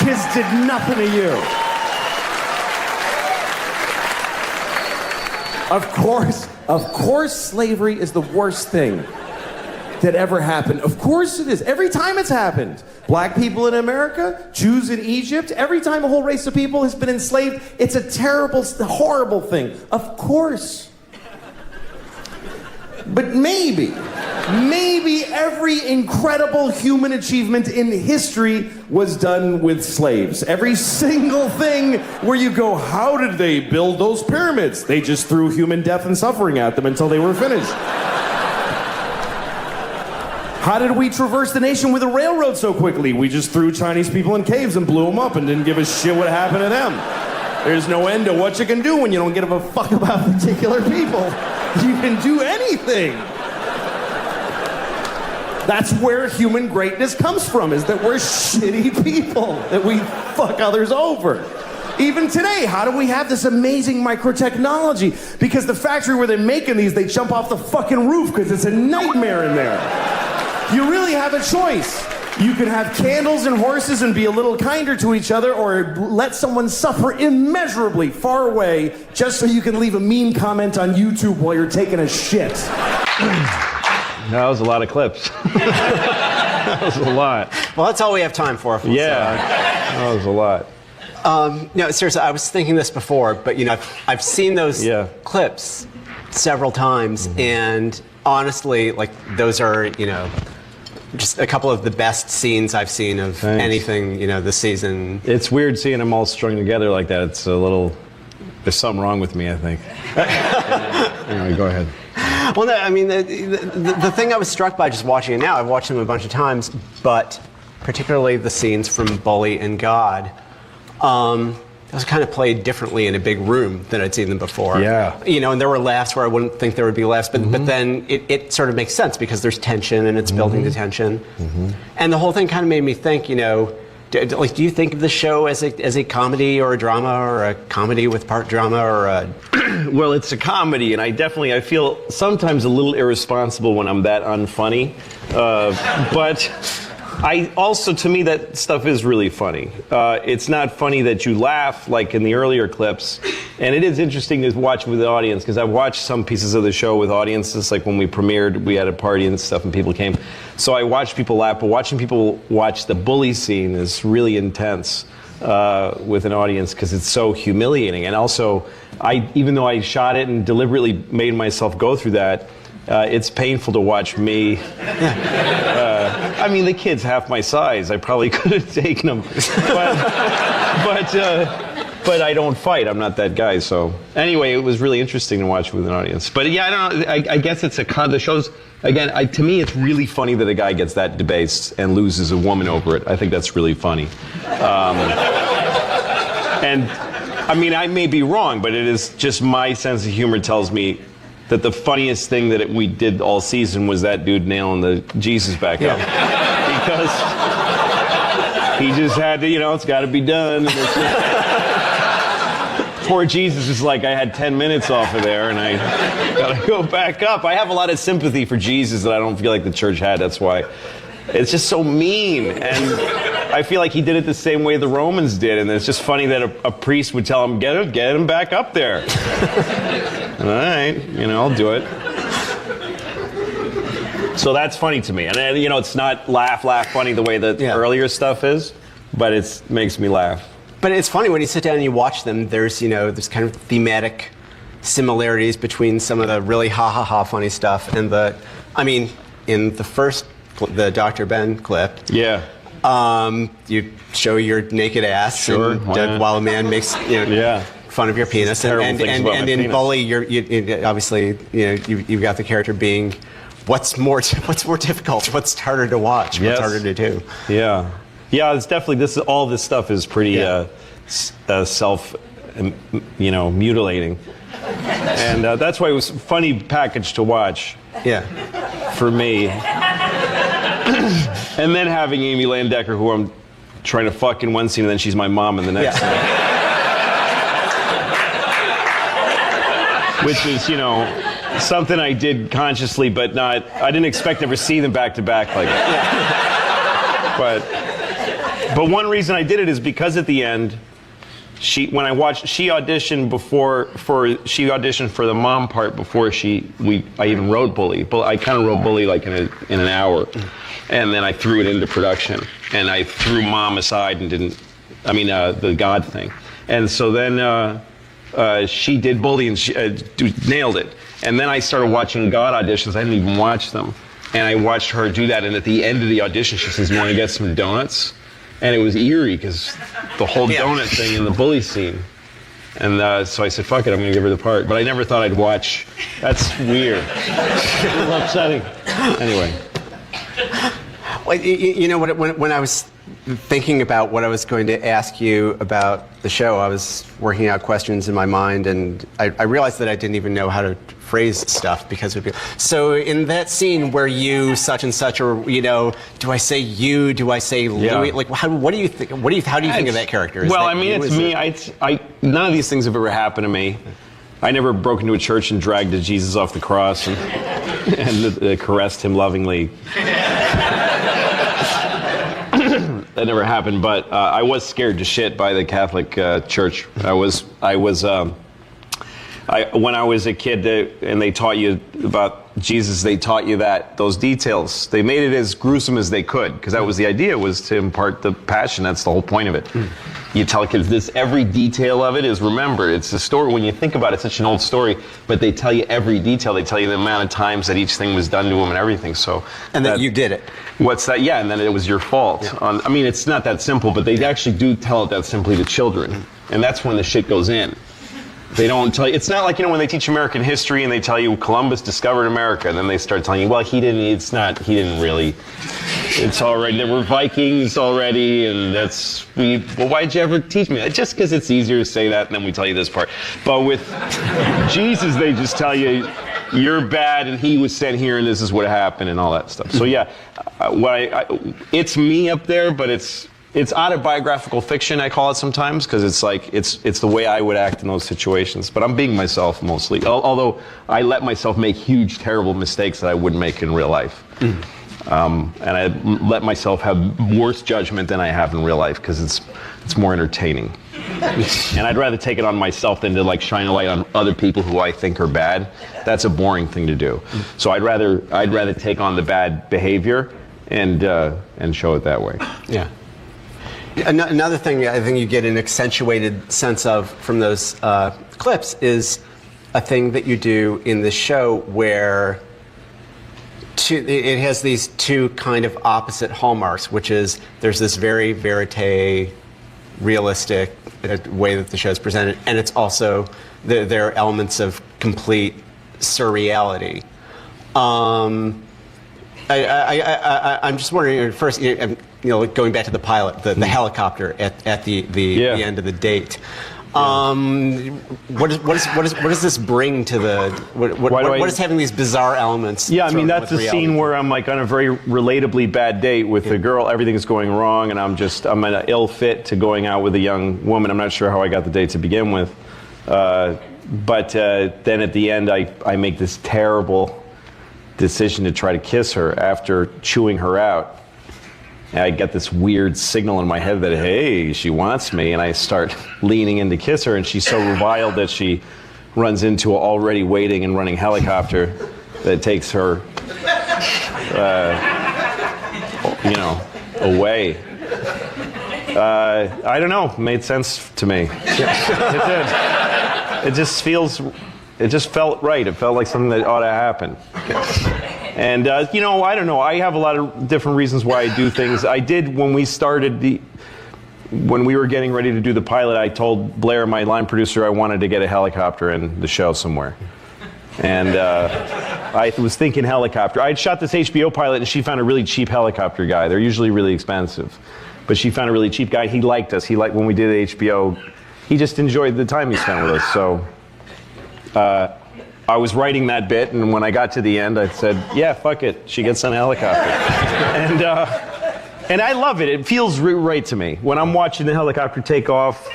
kids did nothing to you. Of course slavery is the worst thing that ever happened. Of course it is. Every time it's happened. Black people in America, Jews in Egypt, every time a whole race of people has been enslaved, it's a terrible, horrible thing. Of course. But maybe every incredible human achievement in history was done with slaves. Every single thing where you go, how did they build those pyramids? They just threw human death and suffering at them until they were finished. How did we traverse the nation with a railroad so quickly? We just threw Chinese people in caves and blew them up and didn't give a shit what happened to them. There's no end to what you can do when you don't give a fuck about particular people. You can do anything. That's where human greatness comes from, is that we're shitty people, that we fuck others over. Even today, how do we have this amazing microtechnology? Because the factory where they're making these, they jump off the fucking roof because it's a nightmare in there. You really have a choice. You can have candles and horses and be a little kinder to each other, or let someone suffer immeasurably far away just so you can leave a mean comment on YouTube while you're taking a shit. That was a lot of clips. That was a lot. Well, that's all we have time for. Yeah, that was a lot. No, seriously, I was thinking this before, but I've seen those clips several times, and honestly, like, those are, just a couple of the best scenes I've seen of anything, this season. It's weird seeing them all strung together like that. It's a little, there's something wrong with me, I think. Anyway, go ahead. Well, no, I mean, the thing I was struck by just watching it now, I've watched them a bunch of times, but particularly the scenes from Bully and God, those kind of played differently in a big room than I'd seen them before. Yeah. And there were laughs where I wouldn't think there would be laughs, but then it sort of makes sense because there's tension and it's building the tension. And the whole thing kind of made me think, do you think of the show as a comedy or a drama, or a comedy with part drama, or a... Well, it's a comedy, and I feel sometimes a little irresponsible when I'm that unfunny. But I also, to me, that stuff is really funny. It's not funny that you laugh like in the earlier clips. And it is interesting to watch with the audience, because I've watched some pieces of the show with audiences, like when we premiered, we had a party and stuff and people came. So I watched people laugh, but watching people watch the bully scene is really intense with an audience, because it's so humiliating. And also, even though I shot it and deliberately made myself go through that, it's painful to watch me. I mean, the kid's half my size. I probably could have taken him. But I don't fight. I'm not that guy. So anyway, it was really interesting to watch with an audience. But yeah, I guess it's the show's, again, to me, it's really funny that a guy gets that debased and loses a woman over it. I think that's really funny. And I mean, I may be wrong, but it is just my sense of humor tells me that the funniest thing that we did all season was that dude nailing the Jesus back up. Because he just had to, it's got to be done. And poor Jesus is like, I had 10 minutes off of there, and I got to go back up. I have a lot of sympathy for Jesus that I don't feel like the church had. That's why. It's just so mean. And I feel like he did it the same way the Romans did. And it's just funny that a priest would tell him, get him back up there. All right, I'll do it. So that's funny to me. And, it's not laugh funny the way that earlier stuff is, but it makes me laugh. But it's funny when you sit down and you watch them, there's there's kind of thematic similarities between some of the really ha-ha-ha funny stuff and in the first, the Dr. Ben clip. Yeah. You show your naked ass while a man makes, fun of your penis, and in Bully, you obviously you've got the character being what's more difficult, what's harder to watch, what's harder to do. Yeah, it's definitely all this stuff is pretty self mutilating, and that's why it was a funny package to watch. Yeah, for me, and then having Amy Landecker, who I'm trying to fuck in one scene, and then she's my mom in the next scene. Which is, something I did consciously, but I didn't expect to ever see them back to back like that. But one reason I did it is because at the end, she auditioned for the mom part before I even wrote Bully. But I kind of wrote Bully like in an hour, and then I threw it into production, and I threw Mom aside and the God thing, and so then she did Bully and she nailed it, and then I started watching God auditions. I didn't even watch them, and I watched her do that, and at the end of the audition, she says, "You want to get some donuts?" And it was eerie because the whole donut thing in the Bully scene. And so I said, fuck it, I'm going to give her the part. But I never thought I'd watch. That's weird. A little upsetting. Anyway. Well, you know, when I was thinking about what I was going to ask you about the show, I was working out questions in my mind, and I realized that I didn't even know how to phrase stuff because it would be. So in that scene where you such and such, or do I say you? Do I say Louis? Like, what do you think? How do you think of that character? Well, I mean, it's me. None of these things have ever happened to me. I never broke into a church and dragged Jesus off the cross and caressed him lovingly. That never happened, but I was scared to shit by the Catholic Church. When I was a kid, and they taught you about Jesus, they taught you those details. They made it as gruesome as they could, because that was the idea, was to impart the passion. That's the whole point of it. You tell kids every detail of it is remembered. It's a story. When you think about it, it's such an old story, but they tell you every detail. They tell you the amount of times that each thing was done to them and everything. So, and that you did it. What's that? Yeah, and then it was your fault. Yeah. I mean, it's not that simple, but they actually do tell it that simply to children, and that's when the shit goes in. They don't tell you. It's not like, when they teach American history and they tell you Columbus discovered America, and then they start telling you, well, he didn't really. It's already, there were Vikings already, and well, why'd you ever teach me that? Just because it's easier to say that, and then we tell you this part. But with Jesus, they just tell you, you're bad, and he was sent here, and this is what happened, and all that stuff. So yeah, it's me up there, but it's autobiographical fiction, I call it sometimes, because it's the way I would act in those situations. But I'm being myself mostly, although I let myself make huge, terrible mistakes that I wouldn't make in real life. And I let myself have worse judgment than I have in real life, because it's more entertaining. And I'd rather take it on myself than to shine a light on other people who I think are bad. That's a boring thing to do. So I'd rather take on the bad behavior and show it that way. Yeah. Another thing I think you get an accentuated sense of from those clips is a thing that you do in the show where it has these two kind of opposite hallmarks, which is there's this very verite, realistic way that the show is presented, and it's also there are elements of complete surreality. I'm just wondering, first, going back to the pilot, the helicopter at the end of the date. What does this bring to the? What is having these bizarre elements? Yeah, I mean, that's a scene where I'm on a very relatably bad date with a girl. Everything's going wrong, and I'm in an ill fit to going out with a young woman. I'm not sure how I got the date to begin with, but then at the end, I make this terrible decision to try to kiss her after chewing her out. And I get this weird signal in my head that, hey, she wants me, and I start leaning in to kiss her, and she's so reviled that she runs into an already waiting and running helicopter that takes her, away. I don't know, made sense to me. It did. It just felt right. It felt like something that ought to happen. And, I don't know. I have a lot of different reasons why I do things. I did when we were getting ready to do the pilot, I told Blair, my line producer, I wanted to get a helicopter in the show somewhere. And I was thinking helicopter. I had shot this HBO pilot, and she found a really cheap helicopter guy. They're usually really expensive. But she found a really cheap guy. He liked us. When we did HBO, he just enjoyed the time he spent with us. So I was writing that bit, and when I got to the end, I said, yeah, fuck it. She gets on a helicopter. And I love it. It feels right to me. When I'm watching the helicopter take off,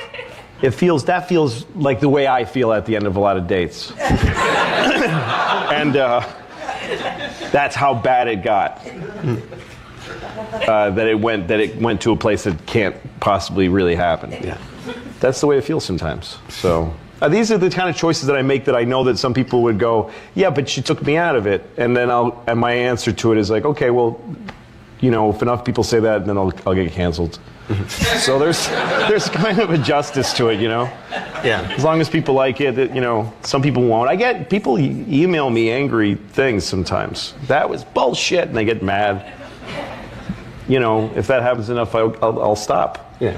that feels like the way I feel at the end of a lot of dates. And that's how bad it got. that it went to a place that can't possibly really happen. Yeah. That's the way it feels sometimes. So these are the kind of choices that I make that I know that some people would go, yeah, but she took me out of it. And then my answer to it is like, okay, well, if enough people say that, then I'll get canceled. So there's kind of a justice to it, Yeah. As long as people like it, some people won't. I get people email me angry things sometimes. That was bullshit, and they get mad. If that happens enough, I'll stop. Yeah.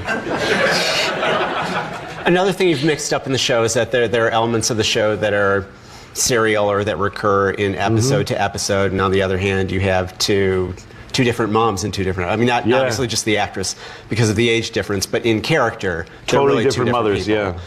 Another thing you've mixed up in the show is that there are elements of the show that are serial or that recur in episode to episode, and on the other hand, you have two different moms and two different. I mean, not obviously just the actress because of the age difference, but in character, totally really different mothers. People.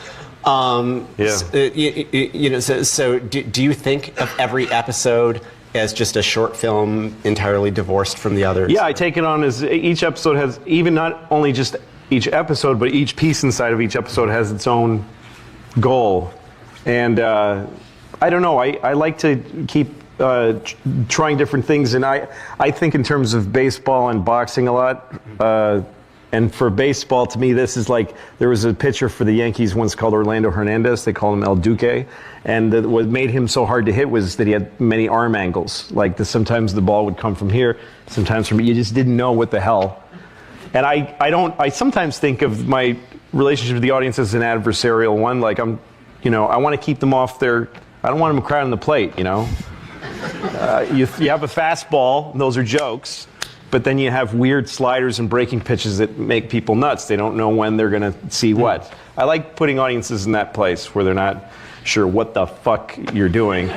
So do you think of every episode as just a short film entirely divorced from the others? Yeah, I take it on as each episode has, even not only just each episode, but each piece inside of each episode has its own goal. And I don't know, I like to keep trying different things, and I think in terms of baseball and boxing a lot. And for baseball, to me, this is like, there was a pitcher for the Yankees once called Orlando Hernandez. They called him El Duque. And what made him so hard to hit was that he had many arm angles. Like sometimes the ball would come from here, sometimes from, you just didn't know what the hell. And I sometimes think of my relationship with the audience as an adversarial one. Like I want to keep them off their, I don't want them crowding the plate, You have a fastball, and those are jokes. But then you have weird sliders and breaking pitches that make people nuts. They don't know when they're going to see what. I like putting audiences in that place where they're not sure what the fuck you're doing.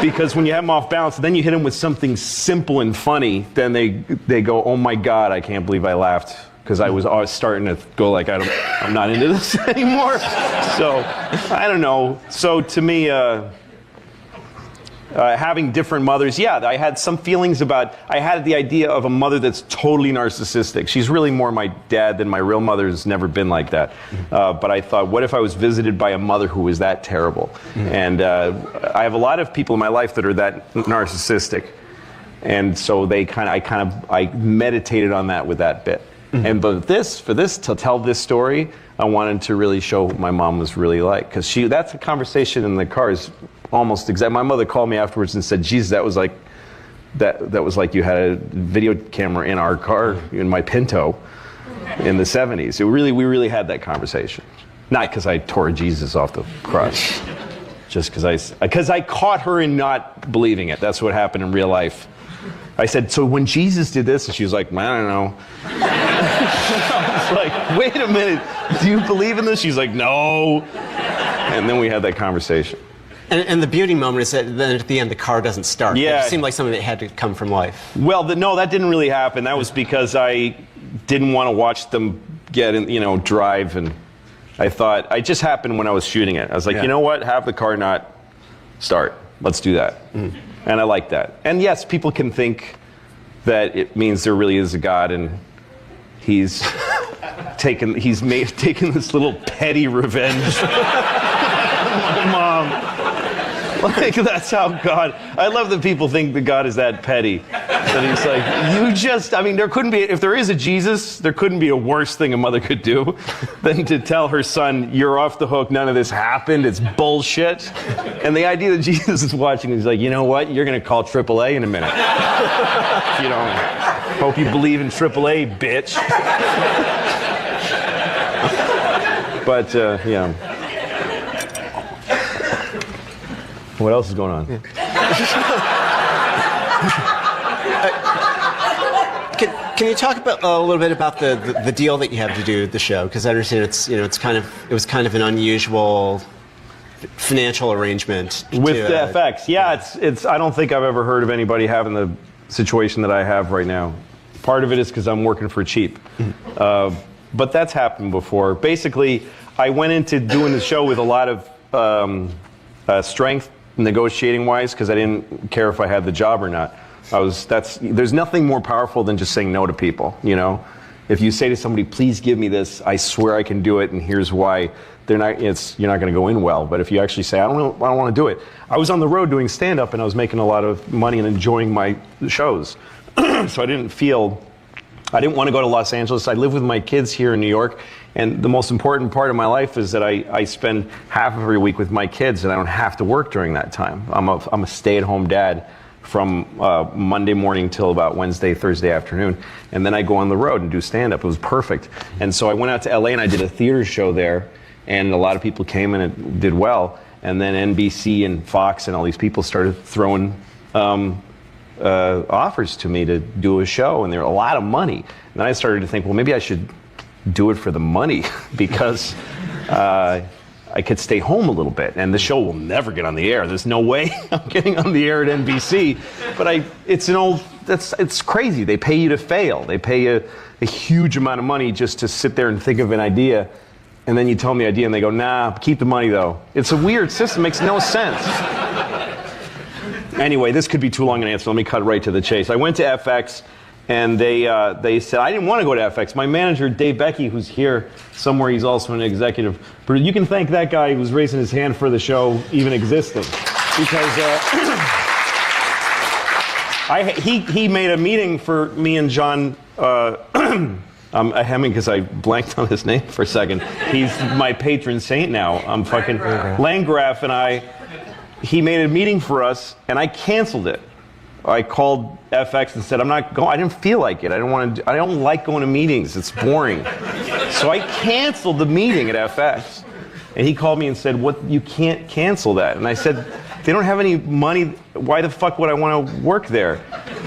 Because when you have them off balance, then you hit them with something simple and funny, then they go, oh my God, I can't believe I laughed. Because I was starting to go like, I'm not into this anymore. So, I don't know. So to me, having different mothers, I had some feelings about, I had the idea of a mother that's totally narcissistic. She's really more my dad than my real mother has never been like that. But I thought, what if I was visited by a mother who was that terrible? And I have a lot of people in my life that are that narcissistic. And so I meditated on that with that bit. And but to tell this story, I wanted to really show what my mom was really like. Because that's a conversation in the car is almost exact. My mother called me afterwards and said, "Jesus, that was like you had a video camera in our car, in my Pinto, in the '70s." We really had that conversation. Not because I tore Jesus off the cross, just because I caught her in not believing it. That's what happened in real life. I said, "So when Jesus did this," and she was like, "I don't know." I was like, "Wait a minute, do you believe in this?" She's like, "No." And then we had that conversation. And the beauty moment is that then at the end the car doesn't start. Yeah. It seemed like something that had to come from life. Well, no, that didn't really happen. That was because I didn't want to watch them get in, drive, and I thought it just happened when I was shooting it. I was like, you know what? Have the car not start. Let's do that. And I like that. And yes, people can think that it means there really is a God, and he's taken this little petty revenge on my mom. Like, that's how God, I love that people think that God is that petty. That he's like, there couldn't be, if there is a Jesus, there couldn't be a worse thing a mother could do than to tell her son, you're off the hook, none of this happened, it's bullshit. And the idea that Jesus is watching, he's like, you know what, you're going to call AAA in a minute. Hope you believe in AAA, bitch. But, what else is going on? Can you talk about a little bit about the deal that you have to do with the show? Because I understand it was kind of an unusual financial arrangement with the FX. Yeah, it's. I don't think I've ever heard of anybody having the situation that I have right now. Part of it is because I'm working for cheap, but that's happened before. Basically, I went into doing the show with a lot of strength. Negotiating wise, because I didn't care if I had the job or not. There's nothing more powerful than just saying no to people, If you say to somebody, please give me this, I swear I can do it, and here's why, you're not going to go in well. But if you actually say, I don't want to do it. I was on the road doing stand-up, and I was making a lot of money and enjoying my shows. So I didn't feel I didn't want to go to Los Angeles. I live with my kids here in New York, and the most important part of my life is that I spend half of every week with my kids, and I don't have to work during that time. I'm a stay-at-home dad from Monday morning till about Wednesday, Thursday afternoon, and then I go on the road and do stand-up. It was perfect. And so I went out to LA and I did a theater show there, and a lot of people came and it did well. And then NBC and Fox and all these people started throwing offers to me to do a show, and there were a lot of money. And then I started to think, well, maybe I should do it for the money because I could stay home a little bit, and the show will never get on the air. There's no way I'm getting on the air at NBC. But it's crazy. They pay you to fail. They pay you a huge amount of money just to sit there and think of an idea, and then you tell them the idea, and they go, nah, keep the money though. It's a weird system. It makes no sense. Anyway, this could be too long an answer. Let me cut right to the chase. I went to FX. And they said, I didn't want to go to FX. My manager, Dave Becky, who's here somewhere, he's also an executive. But you can thank that guy who was raising his hand for the show even existing. Because he made a meeting for me and John, I'm hemming because I blanked on his name for a second. He's my patron saint now. I'm fucking Landgraf, and he made a meeting for us, and I canceled it. I called FX and said, I'm not going. I didn't feel like it. I don't like going to meetings. It's boring. So I canceled the meeting at FX. And he called me and said, "What? You can't cancel that." And I said, "They don't have any money. Why the fuck would I want to work there?"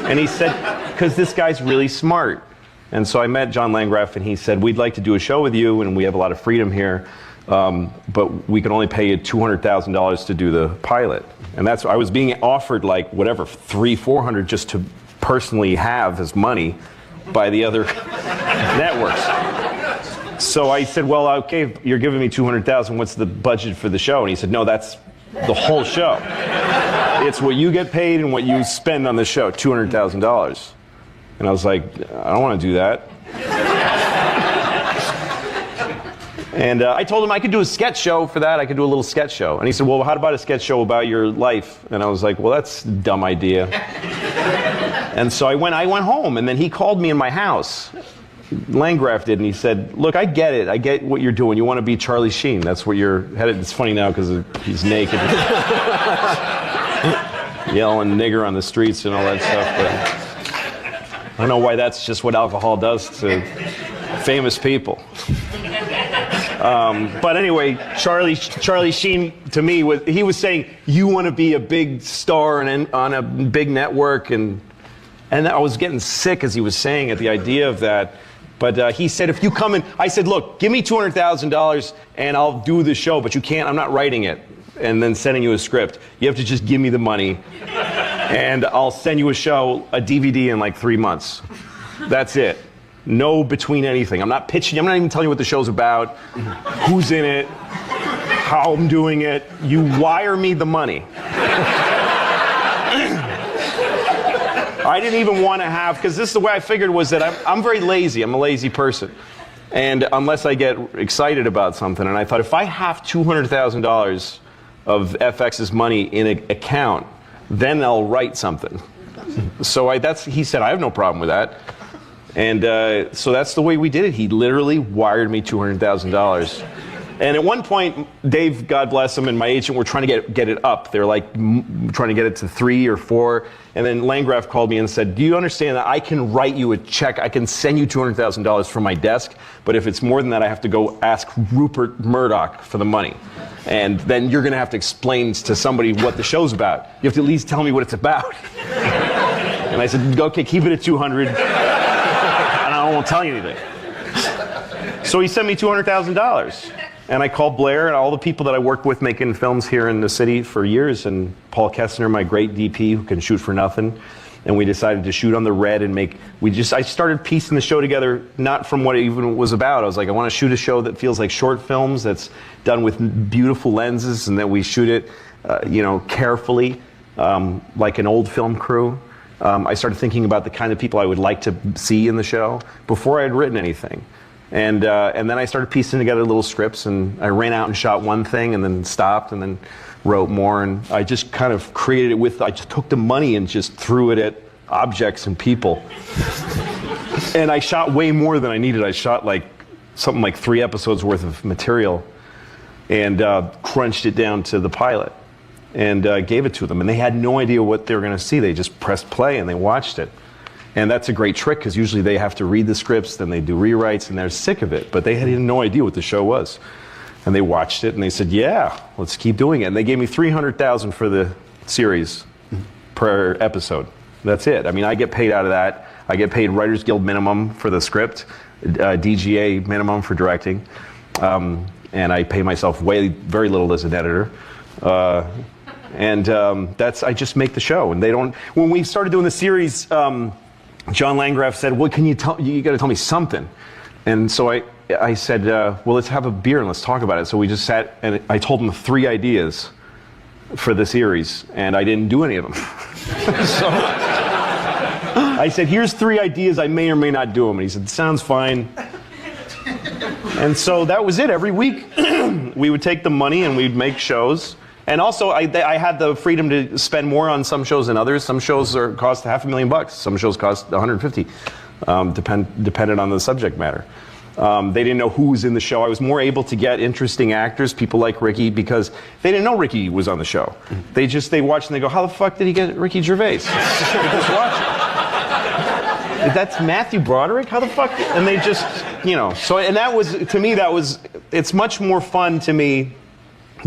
And he said, "Because this guy's really smart." And so I met John Landgraf, and he said, "We'd like to do a show with you, and we have a lot of freedom here, but we can only pay you $200,000 to do the pilot." And I was being offered like whatever, $300-400 just to personally have as money by the other networks. So I said, well, okay, you're giving me $200,000. What's the budget for the show? And he said, no, that's the whole show. It's what you get paid and what you spend on the show, $200,000. And I was like, I don't want to do that. And I told him I could do a sketch show for that. I could do a little sketch show. And he said, well, how about a sketch show about your life? And I was like, well, that's a dumb idea. And so I went home, and then he called me in my house. Landgraf did, and he said, look, I get it. I get what you're doing. You want to be Charlie Sheen. That's what you're headed. It's funny now because he's naked. Yelling nigger on the streets and all that stuff. But I don't know why that's just what alcohol does to famous people. But anyway, Charlie Sheen, to me, he was saying, you want to be a big star and on a big network, and I was getting sick as he was saying it, the idea of that. But he said, if you come in, I said, look, give me $200,000 and I'll do the show, but you can't, I'm not writing it and then sending you a script. You have to just give me the money and I'll send you a show, a DVD in like 3 months. That's it. No between anything. I'm not pitching. I'm not even telling you what the show's about, who's in it, how I'm doing it. You wire me the money. I didn't even want to have, because this is the way I figured was that I'm very lazy. I'm a lazy person. And unless I get excited about something, and I thought if I have $200,000 of FX's money in an account, then I'll write something. So he said, I have no problem with that. And so that's the way we did it. He literally wired me $200,000. And at one point, Dave, God bless him, and my agent were trying to get it up. They're like trying to get it to 3 or 4. And then Landgraf called me and said, do you understand that I can write you a check? I can send you $200,000 from my desk. But if it's more than that, I have to go ask Rupert Murdoch for the money. And then you're going to have to explain to somebody what the show's about. You have to at least tell me what it's about. And I said, okay, keep it at 200. And I won't tell you anything. So he sent me $200,000. And I called Blair and all the people that I worked with making films here in the city for years, and Paul Kessner, my great DP who can shoot for nothing. And we decided to shoot on the red and I started piecing the show together, not from what it even was about. I was like, I want to shoot a show that feels like short films, that's done with beautiful lenses, and that we shoot it, carefully, like an old film crew. I started thinking about the kind of people I would like to see in the show before I had written anything. And then I started piecing together little scripts, and I ran out and shot one thing and then stopped and then wrote more, and I just kind of created it I just took the money and just threw it at objects and people. And I shot way more than I needed. I shot like something like 3 episodes worth of material and crunched it down to the pilot and gave it to them. And they had no idea what they were going to see. They just pressed play and they watched it. And that's a great trick because usually they have to read the scripts, then they do rewrites, and they're sick of it. But they had no idea what the show was. And they watched it and they said, yeah, let's keep doing it. And they gave me $300,000 for the series per episode. That's it. I mean, I get paid out of that. I get paid Writers Guild minimum for the script, DGA minimum for directing. And I pay myself very little as an editor. I just make the show. And they don't, when we started doing the series, John Landgraf said, well, you got to tell me something. And so I said, well, let's have a beer and let's talk about it. So we just sat and I told him 3 ideas for the series, and I didn't do any of them. So I said, here's 3 ideas, I may or may not do them. And he said, sounds fine. And so that was it. Every week we would take the money and we'd make shows. And also I had the freedom to spend more on some shows than others. Some shows cost $500,000. Some shows cost $150,000, dependent on the subject matter. They didn't know who was in the show. I was more able to get interesting actors, people like Ricky, because they didn't know Ricky was on the show. They watch and they go, how the fuck did he get Ricky Gervais? They just watch it. That's Matthew Broderick? How the fuck? And they just, so, and that was, to me, it's much more fun to me.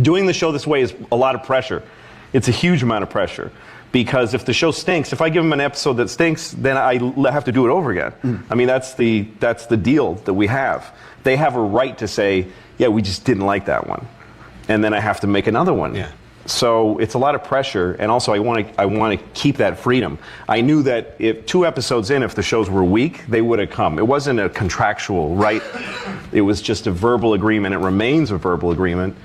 Doing the show this way is a lot of pressure. It's a huge amount of pressure. Because if the show stinks, if I give them an episode that stinks, then I have to do it over again. I mean, that's the deal that we have. They have a right to say, yeah, we just didn't like that one. And then I have to make another one. Yeah. So it's a lot of pressure, and also I want to keep that freedom. I knew that if 2 episodes in, if the shows were weak, they would have come. It wasn't a contractual right. It was just a verbal agreement. It remains a verbal agreement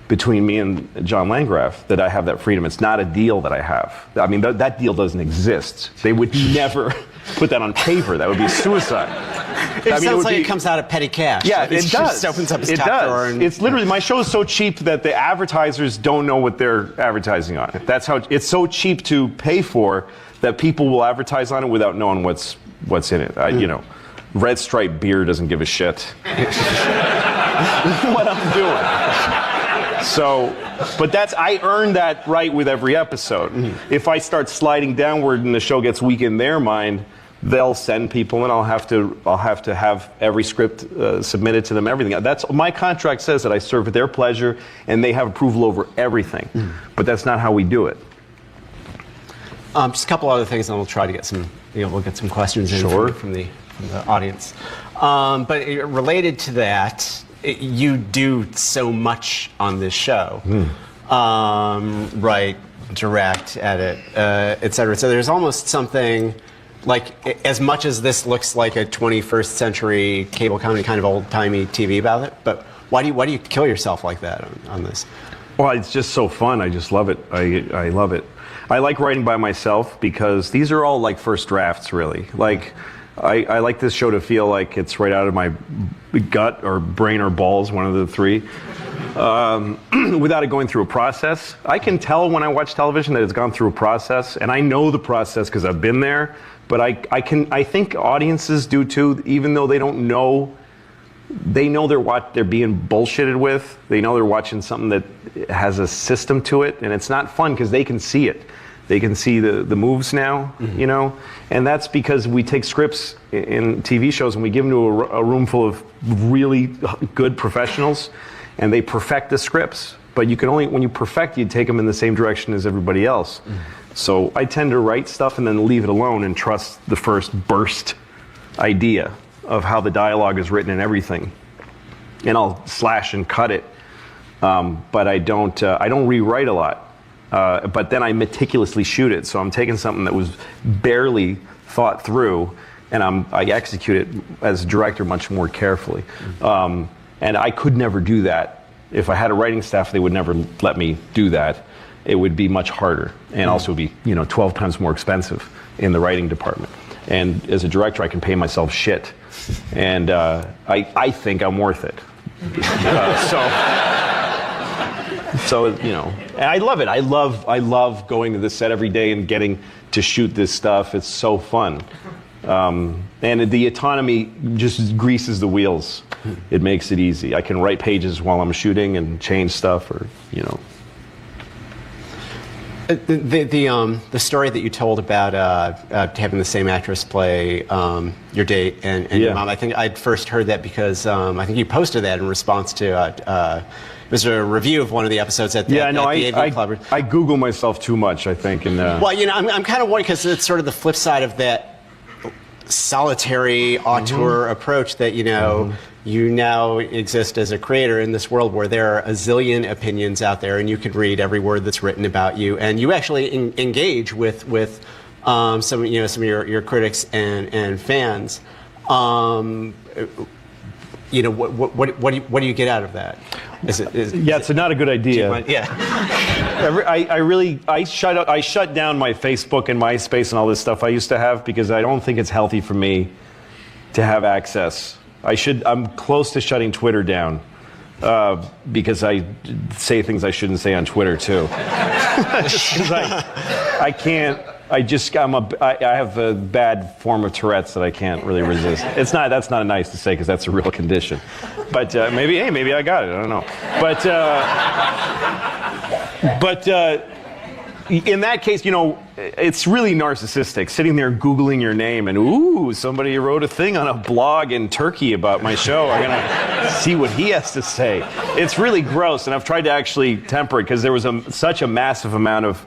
between me and John Landgraf that I have that freedom. It's not a deal that I have. I mean, that deal doesn't exist. They would never put that on paper. That would be suicide. It sounds like it comes out of petty cash. Yeah, it does. Just opens up his top drawer. It's literally, my show is so cheap that the advertisers don't know what they're advertising on. That's how it's so cheap to pay for that people will advertise on it without knowing what's in it. Red Stripe beer doesn't give a shit what I'm doing. So, but I earn that right with every episode. If I start sliding downward and the show gets weak in their mind, they'll send people and I'll have to have every script submitted to them, everything. That's my contract says that I serve at their pleasure and they have approval over everything. But that's not how we do it. Just a couple other things, and we'll try to get some. We'll get some questions in from the audience. But related to that, you do so much on this show. Write, direct, edit, etc. So there's almost something like, as much as this looks like a 21st century cable comedy, kind of old-timey TV about it, but why do you kill yourself like that on this? Well, it's just so fun. I just love it. I love it. I like writing by myself because these are all like first drafts, really. Like, I like this show to feel like it's right out of my gut or brain or balls, one of the 3, without it going through a process. I can tell when I watch television that it's gone through a process, and I know the process because I've been there. But I think audiences do too, even though they don't know. They know they're being bullshitted with. They know they're watching something that has a system to it, and it's not fun because they can see it. They can see the moves now, and that's because we take scripts in TV shows and we give them to a room full of really good professionals, and they perfect the scripts. But you can only, when you perfect, you take them in the same direction as everybody else. So I tend to write stuff and then leave it alone and trust the first burst idea of how the dialogue is written and everything, and I'll slash and cut it. But I don't rewrite a lot. But then I meticulously shoot it. So I'm taking something that was barely thought through, and I execute it as a director much more carefully. And I could never do that. If I had a writing staff, they would never let me do that. It would be much harder, and also be 12 times more expensive in the writing department. And as a director, I can pay myself shit, and I think I'm worth it. So and I love it. I love going to the set every day and getting to shoot this stuff. It's so fun. And the autonomy just greases the wheels. It makes it easy. I can write pages while I'm shooting and change stuff, or The story that you told about having the same actress play your date and your mom, I think I'd first heard that because I think you posted that in response to it was a review of one of the episodes at the AV Club. I Google myself too much, I think. And well, I'm kind of worried because it's sort of the flip side of that solitary auteur approach that you now exist as a creator in this world where there are a zillion opinions out there, and you can read every word that's written about you, and you actually engage with some of your critics and fans. What do you get out of that? It's not a good idea. I shut down my Facebook and MySpace and all this stuff I used to have because I don't think it's healthy for me to have access. I'm close to shutting Twitter down because I say things I shouldn't say on Twitter too. Just 'cause I can't. I have a bad form of Tourette's that I can't really resist. That's not nice to say because that's a real condition. But maybe I got it. I don't know. But in that case, it's really narcissistic. Sitting there Googling your name and somebody wrote a thing on a blog in Turkey about my show. I'm gonna see what he has to say. It's really gross, and I've tried to actually temper it because there was such a massive amount of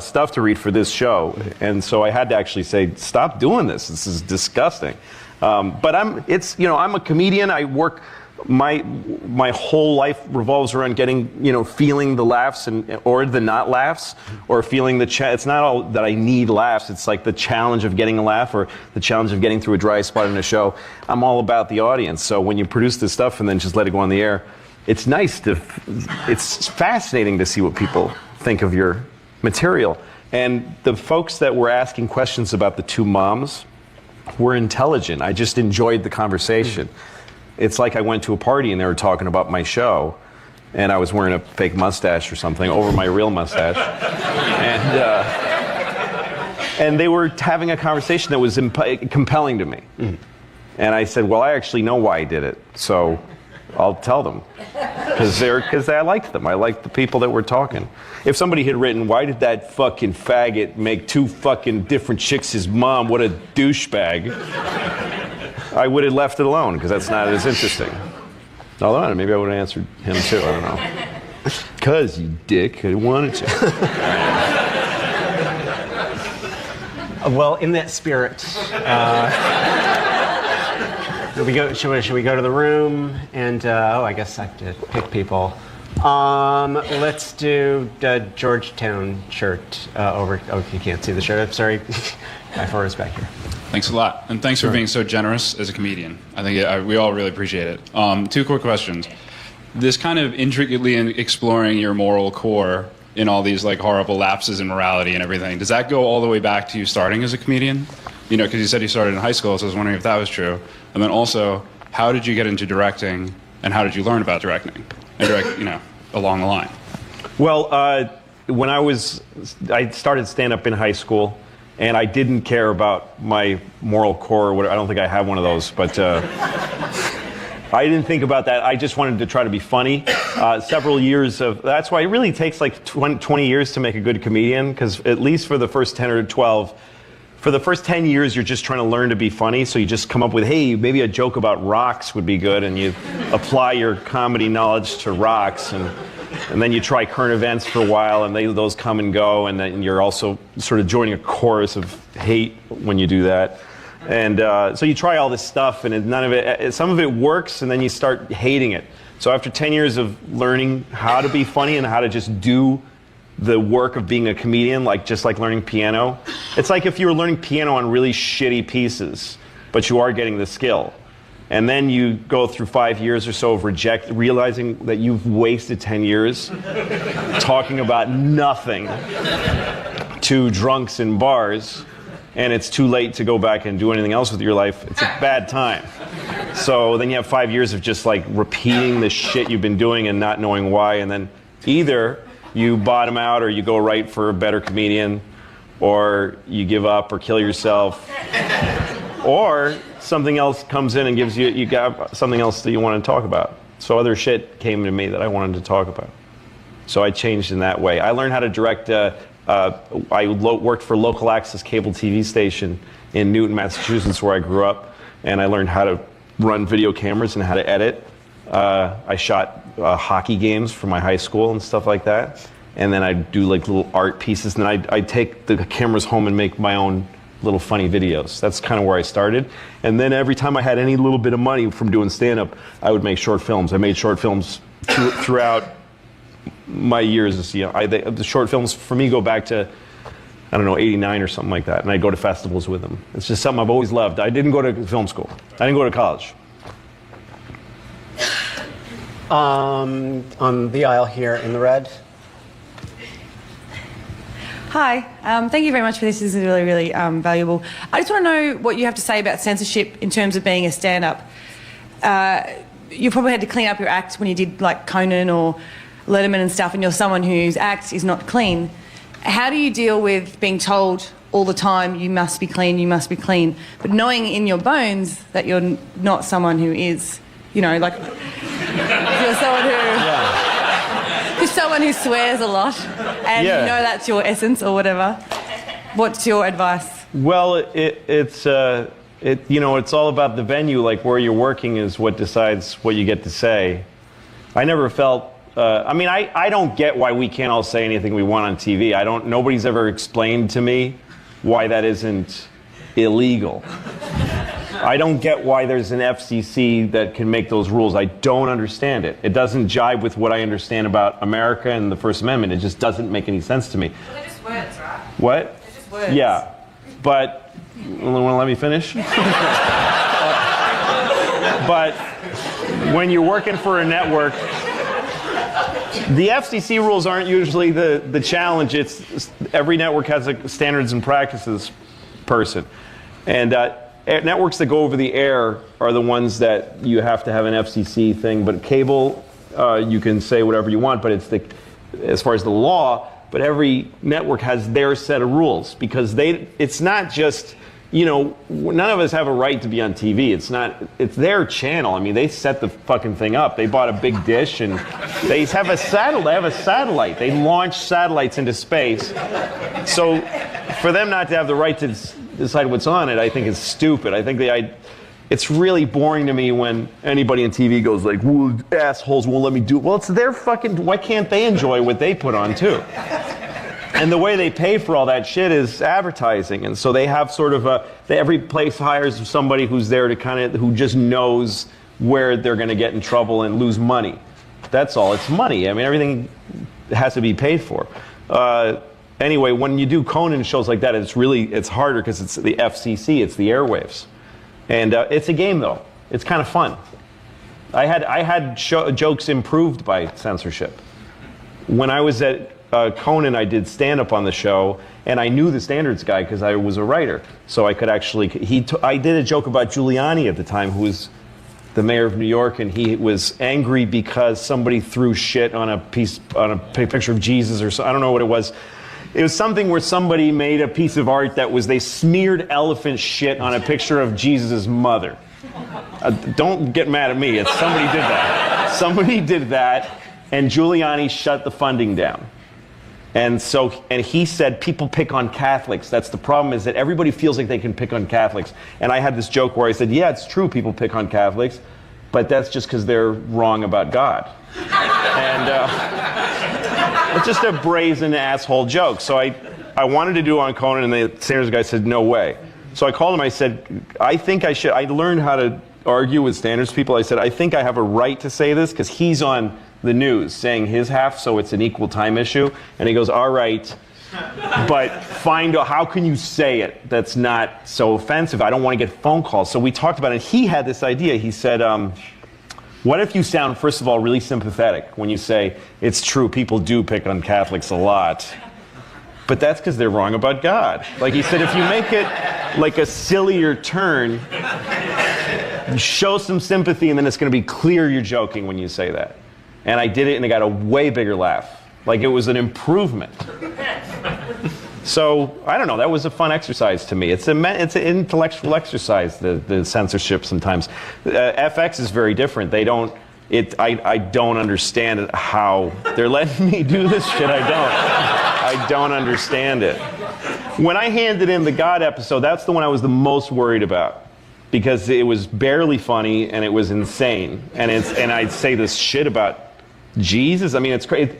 stuff to read for this show, and so I had to actually say, stop doing this. This is disgusting. But I'm a comedian. I work. My whole life revolves around getting, feeling the laughs or the not laughs, or feeling it's not all that I need laughs. It's like the challenge of getting a laugh or the challenge of getting through a dry spot in a show. I'm all about the audience. So when you produce this stuff and then just let it go on the air, it's it's fascinating to see what people think of your material. And the folks that were asking questions about the two moms were intelligent. I just enjoyed the conversation. It's like I went to a party and they were talking about my show, and I was wearing a fake mustache or something over my real mustache. And they were having a conversation that was compelling to me. And I said, well, I actually know why I did it, so I'll tell them. Because I liked them. I liked the people that were talking. If somebody had written, why did that fucking faggot make two fucking different chicks his mom? What a douchebag. I would have left it alone, because that's not as interesting. Although, maybe I would have answered him too, I don't know. Because, you dick, I wanted to. Well, in that spirit, should we go to the room? And, I guess I have to pick people. Let's do the Georgetown shirt over. Oh, you can't see the shirt. I'm sorry. Guy Forrest back here. Thanks a lot. And thanks for being so generous as a comedian. I think we all really appreciate it. Two quick questions. This kind of intricately exploring your moral core in all these horrible lapses in morality and everything, does that go all the way back to you starting as a comedian? Because you said you started in high school, so I was wondering if that was true. And then also, how did you get into directing, and how did you learn about directing? And along the line. Well, when I started stand-up in high school, and I didn't care about my moral core or whatever. I don't think I have one of those, but I didn't think about that. I just wanted to try to be funny. Several years that's why it really takes 20 years to make a good comedian, because at least for the first 10 or 12, for the first 10 years, you're just trying to learn to be funny. So you just come up with, hey, maybe a joke about rocks would be good, and you apply your comedy knowledge to rocks, and then you try current events for a while, and those come and go, and then you're also sort of joining a chorus of hate when you do that. And so you try all this stuff, and some of it works, and then you start hating it. So after 10 years of learning how to be funny and how to just do the work of being a comedian, just like learning piano, it's like if you were learning piano on really shitty pieces, but you are getting the skill. And then you go through 5 years or so of realizing that you've wasted 10 years talking about nothing to drunks in bars, and it's too late to go back and do anything else with your life. It's a bad time. So then you have 5 years of just repeating the shit you've been doing and not knowing why, and then either you bottom out or you go write for a better comedian, or you give up or kill yourself. Or something else comes in and gives you got something else that you want to talk about. So other shit came to me that I wanted to talk about. So I changed in that way. I learned how to direct. I worked for local access cable TV station in Newton, Massachusetts, where I grew up, and I learned how to run video cameras and how to edit. I shot hockey games for my high school and stuff like that, and then I'd do like little art pieces, and then I'd take the cameras home and make my own little funny videos. That's kind of where I started. And then every time I had any little bit of money from doing stand-up, I would make short films. I made short films throughout my years. You know, the short films for me go back to, I don't know, 89 or something like that. And I go to festivals with them. It's just something I've always loved. I didn't go to film school. I didn't go to college. On the aisle here in the red. Hi, thank you very much for this. This is really, really valuable. I just want to know what you have to say about censorship in terms of being a stand-up. You probably had to clean up your act when you did like Conan or Letterman and stuff, and you're someone whose act is not clean. How do you deal with being told all the time, you must be clean, you must be clean, but knowing in your bones that you're not someone who is, you know, like, you're someone who... Yeah. You're someone who swears a lot, and you know that's your essence or whatever. What's your advice? Well, it's you know, it's all about the venue. Like where you're working is what decides what you get to say. I never felt. I mean, I don't get why we can't all say anything we want on TV. Nobody's ever explained to me why that isn't illegal. I don't get why there's an FCC that can make those rules. I don't understand it. It doesn't jibe with what I understand about America and the First Amendment. It just doesn't make any sense to me. Well, they're just words, right? What? They're just words. Yeah, but you want to let me finish? But when you're working for a network, the FCC rules aren't usually the challenge. It's every network has a standards and practices person, and networks that go over the air are the ones that you have to have an FCC thing. But cable, you can say whatever you want, but it's as far as the law. But every network has their set of rules because it's not just, you know, none of us have a right to be on TV. It's their channel. I mean, they set the fucking thing up. They bought a big dish and they have a satellite. They launch satellites into space. So for them not to have the right to decide what's on it, I think is stupid. I think it's really boring to me when anybody on TV goes like, well, assholes won't let me do it. Well, it's their fucking, why can't they enjoy what they put on too? And the way they pay for all that shit is advertising. And so they have sort of every place hires somebody who's there to who just knows where they're going to get in trouble and lose money. That's all. It's money. I mean, everything has to be paid for. Anyway, when you do Conan shows like that, it's harder because it's the FCC, it's the airwaves. And it's a game, though. It's kind of fun. I had jokes improved by censorship. When I was at Conan, I did stand-up on the show, and I knew the standards guy because I was a writer. So I could actually, I did a joke about Giuliani at the time, who was the mayor of New York, and he was angry because somebody threw shit on a picture of Jesus or so. I don't know what it was. It was something where somebody made a piece of art that was, they smeared elephant shit on a picture of Jesus' mother. Don't get mad at me. Somebody did that. Somebody did that, and Giuliani shut the funding down. And he said, people pick on Catholics. That's the problem, is that everybody feels like they can pick on Catholics. And I had this joke where I said, yeah, it's true people pick on Catholics, but that's just because they're wrong about God. And it's just a brazen asshole joke. So I wanted to do it on Conan, and the standards guy said, no way. So I called him, I said, I think I should. I learned how to argue with standards people. I said, I think I have a right to say this, because he's on the news saying his half, so it's an equal time issue. And he goes, all right, but how can you say it that's not so offensive? I don't want to get phone calls. So we talked about it, and he had this idea. He said, what if you sound, first of all, really sympathetic when you say, it's true, people do pick on Catholics a lot, but that's because they're wrong about God. Like he said, if you make it like a sillier turn, show some sympathy, and then it's going to be clear you're joking when you say that. And I did it, and I got a way bigger laugh. Like it was an improvement. So I don't know. That was a fun exercise to me. It's an intellectual exercise. The censorship sometimes. FX is very different. They don't. I don't understand how they're letting me do this shit. I don't understand it. When I handed in the God episode, that's the one I was the most worried about, because it was barely funny and it was insane. And I'd say this shit about Jesus. I mean, it's crazy.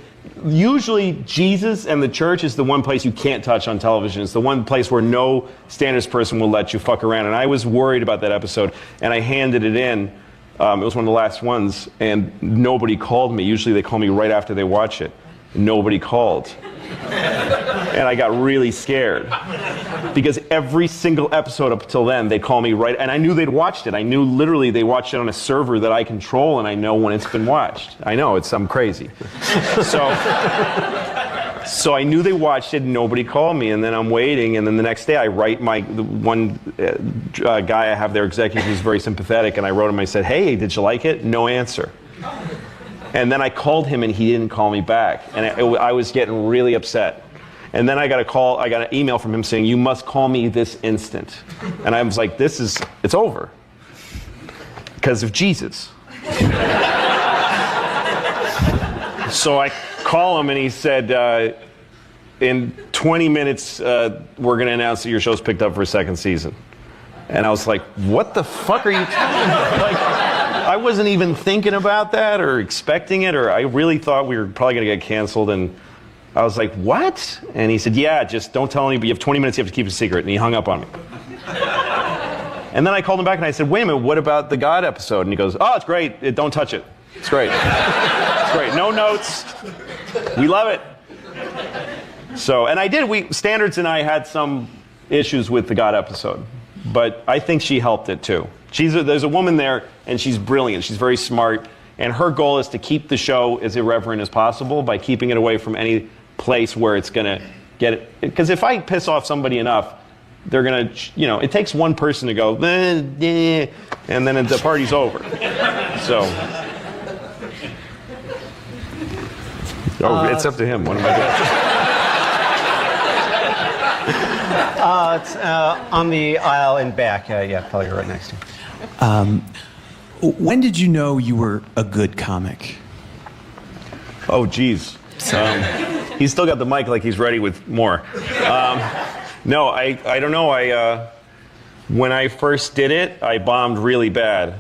Usually Jesus and the church is the one place you can't touch on television. It's the one place where no standards person will let you fuck around. And I was worried about that episode, and I handed it in. It was one of the last ones, and nobody called me. Usually they call me right after they watch it. Nobody called. And I got really scared, because every single episode up till then, they call me right, and I knew they'd watched it. I knew literally they watched it on a server that I control, and I know when it's been watched. I know, I'm crazy. So I knew they watched it, and nobody called me, and then I'm waiting, and then the next day I write the one guy I have there, executive, who's very sympathetic, and I wrote him, I said, hey, did you like it? No answer. And then I called him, and he didn't call me back, and I was getting really upset. And then I got an email from him saying, you must call me this instant. And I was like, it's over. Because of Jesus. So I call him, and he said, in 20 minutes, we're going to announce that your show's picked up for a second season. And I was like, what the fuck are you I wasn't even thinking about that or expecting it, or I really thought we were probably going to get canceled. And I was like, what? And he said, yeah, just don't tell anybody. You have 20 minutes, you have to keep it a secret. And he hung up on me. And then I called him back and I said, wait a minute, what about the God episode? And he goes, oh, it's great. Don't touch it. It's great. It's great. No notes. We love it. So, and I did. Standards and I had some issues with the God episode, but I think she helped it too. There's a woman there, and she's brilliant. She's very smart, and her goal is to keep the show as irreverent as possible by keeping it away from any place where it's going to get it. Because if I piss off somebody enough, they're going to, it takes one person to go, and then the party's over. So, it's up to him. What am I doing? It's on the aisle and back. Yeah, probably right next to you. When did you know you were a good comic? Oh, geez. He's still got the mic like he's ready with more. No, I don't know. When I first did it, I bombed really bad.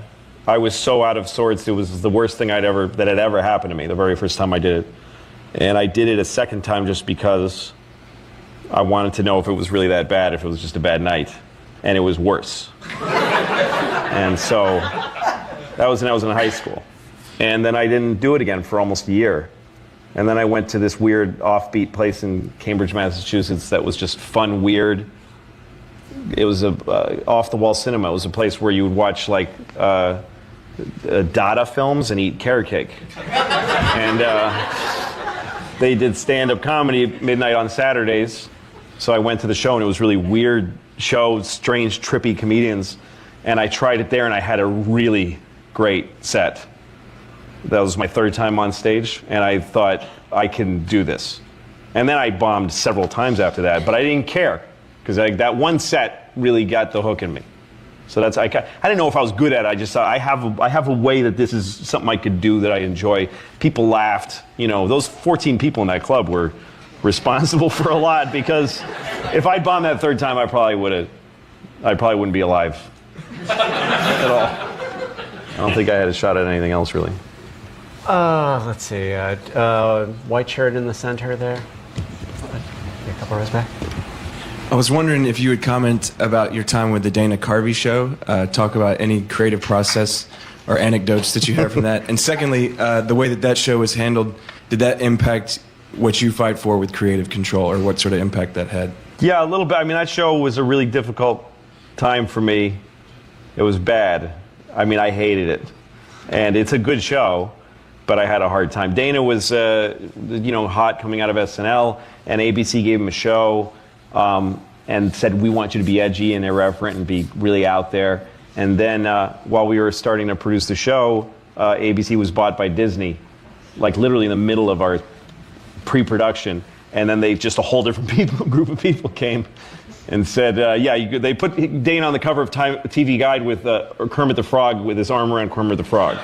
I was so out of sorts. It was the worst thing that had ever happened to me the very first time I did it. And I did it a second time just because I wanted to know if it was really that bad, if it was just a bad night. And it was worse. And so that was when I was in high school. And then I didn't do it again for almost a year. And then I went to this weird offbeat place in Cambridge, Massachusetts that was just fun, weird. It was a off-the-wall cinema. It was a place where you would watch like Dada films and eat carrot cake. And they did stand-up comedy at midnight on Saturdays. So I went to the show, and it was really weird show, strange, trippy comedians. And I tried it there, and I had a really great set. That was my third time on stage, and I thought, I can do this. And then I bombed several times after that, but I didn't care, because that one set really got the hook in me. So I didn't know if I was good at it. I just thought, I have a way that this is something I could do that I enjoy. People laughed. Those 14 people in that club were responsible for a lot, because if I'd bombed that third time, I probably wouldn't be alive at all. I don't think I had a shot at anything else, really. Let's see. White shirt in the center there. A couple rows back. I was wondering if you would comment about your time with the Dana Carvey show. Talk about any creative process or anecdotes that you have from that. And secondly, the way that show was handled, did that impact what you fight for with creative control, or what sort of impact that had? Yeah, a little bit. I mean, that show was a really difficult time for me. It was bad. I mean, I hated it. And it's a good show, but I had a hard time. Dana was, hot coming out of SNL, and ABC gave him a show and said, we want you to be edgy and irreverent and be really out there. And then while we were starting to produce the show, ABC was bought by Disney, like literally in the middle of our pre-production. And then just a whole different group of people came and said, they put Dana on the cover of TV Guide with Kermit the Frog with his arm around Kermit the Frog.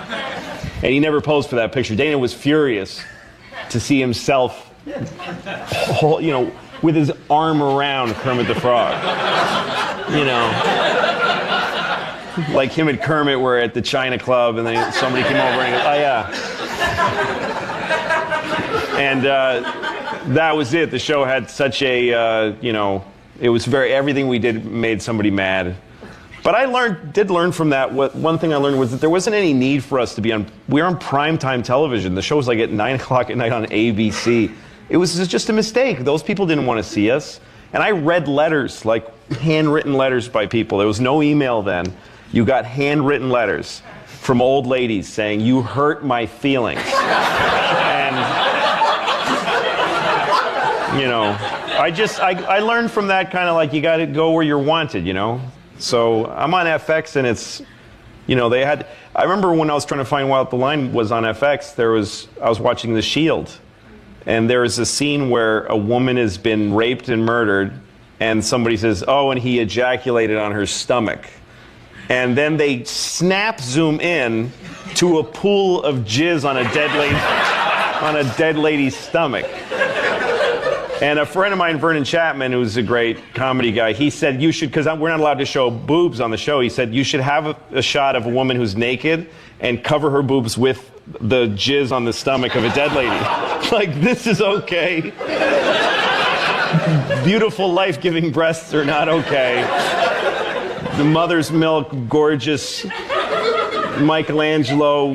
And he never posed for that picture. Dana was furious to see himself, with his arm around Kermit the Frog. Like him and Kermit were at the China Club, and then somebody came over and goes, oh yeah. And that was it. The show had such a, it was everything we did made somebody mad. But I did learn from that. One thing I learned was that there wasn't any need for us to be we were on primetime television. The show was like at 9 o'clock at night on ABC. It was just a mistake. Those people didn't want to see us. And I read letters, like handwritten letters by people. There was no email then. You got handwritten letters from old ladies saying, "You hurt my feelings." And, I learned from that kind of like you got to go where you're wanted, So I'm on FX, and it's, I remember when I was trying to find out the line was on FX, I was watching The Shield, and there is a scene where a woman has been raped and murdered, and somebody says, "Oh, and he ejaculated on her stomach." And then they zoom in to a pool of jizz on a dead lady's stomach. And a friend of mine, Vernon Chapman, who's a great comedy guy, he said you should, because we're not allowed to show boobs on the show, he said you should have a shot of a woman who's naked and cover her boobs with the jizz on the stomach of a dead lady. Like, this is okay. Beautiful, life-giving breasts are not okay. The mother's milk, gorgeous Michelangelo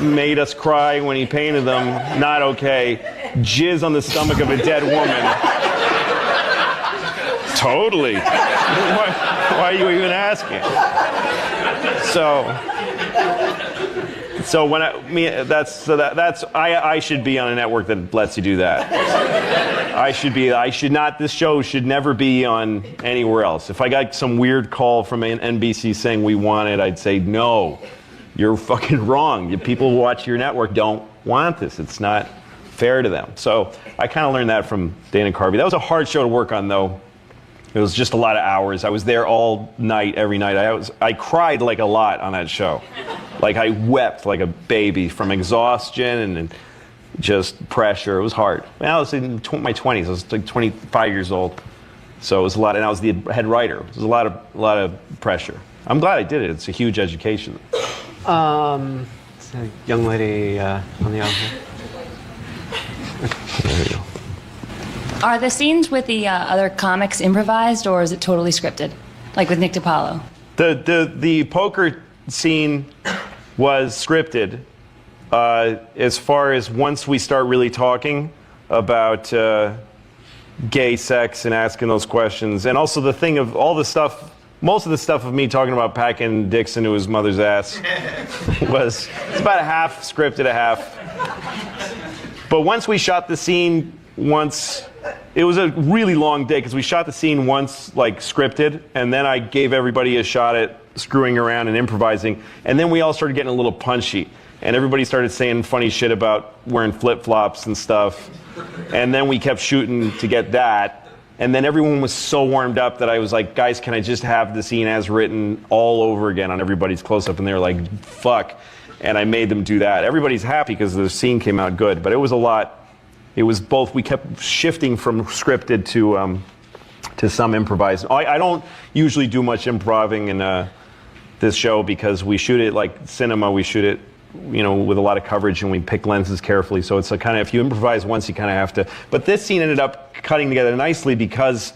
made us cry when he painted them, not okay. Jizz on the stomach of a dead woman. Totally. Why are you even asking? So when I should be on a network that lets you do that. This show should never be on anywhere else. If I got some weird call from NBC saying we want it, I'd say, no, you're fucking wrong. The people who watch your network don't want this. It's not fair to them. So I kind of learned that from Dana Carvey. That was a hard show to work on, though. It was just a lot of hours. I was there all night, every night. I cried like a lot on that show. Like I wept like a baby from exhaustion and just pressure. It was hard. I was in my 20s. I was like 25 years old. So it was a lot, and I was the head writer. It was a lot of pressure. I'm glad I did it. It's a huge education. It's a young lady on the aisle here. There you go. Are the scenes with the other comics improvised, or is it totally scripted, like with Nick DiPaolo? The poker scene was scripted. As far as once we start really talking about gay sex and asking those questions, and also the thing of all the stuff, most of the stuff of me talking about packing dicks into his mother's ass it's about a half scripted, a half. But once we shot the scene it was a really long day because we shot the scene once like scripted, and then I gave everybody a shot at screwing around and improvising, and then we all started getting a little punchy, and everybody started saying funny shit about wearing flip-flops and stuff, and then we kept shooting to get that, and then everyone was so warmed up that I was like, guys, can I just have the scene as written all over again on everybody's close-up? And they were like, fuck. And I made them do that. Everybody's happy because the scene came out good, but it was a lot. It was both. We kept shifting from scripted to some improvised. I don't usually do much improving in this show because we shoot it like cinema. We shoot it, with a lot of coverage, and we pick lenses carefully. So it's a kind of, if you improvise once, you kind of have to. But this scene ended up cutting together nicely because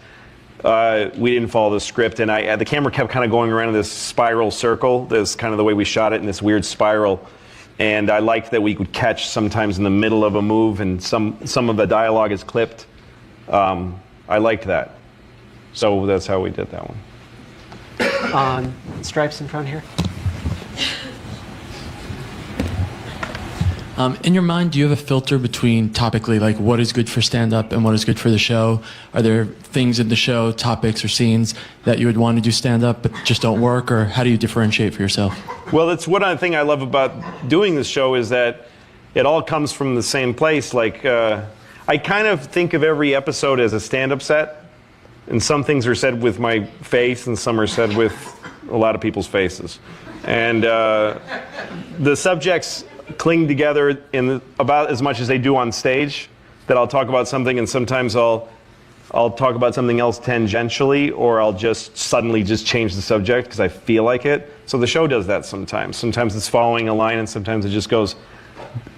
we didn't follow the script, and the camera kept kind of going around in this spiral circle. This kind of the way we shot it in this weird spiral. And I liked that we could catch sometimes in the middle of a move, and some of the dialogue is clipped. I liked that. So that's how we did that one. Stripes in front here. In your mind, do you have a filter between topically, like what is good for stand-up and what is good for the show? Are there things in the show, topics or scenes that you would want to do stand-up but just don't work, or how do you differentiate for yourself? Well, that's one other thing I love about doing this show is that it all comes from the same place. Like, I kind of think of every episode as a stand-up set, and some things are said with my face, and some are said with a lot of people's faces. And the subjects cling together about as much as they do on stage. That I'll talk about something, and sometimes I'll talk about something else tangentially, or I'll just suddenly just change the subject because I feel like it. So the show does that sometimes. Sometimes it's following a line, and sometimes it just goes,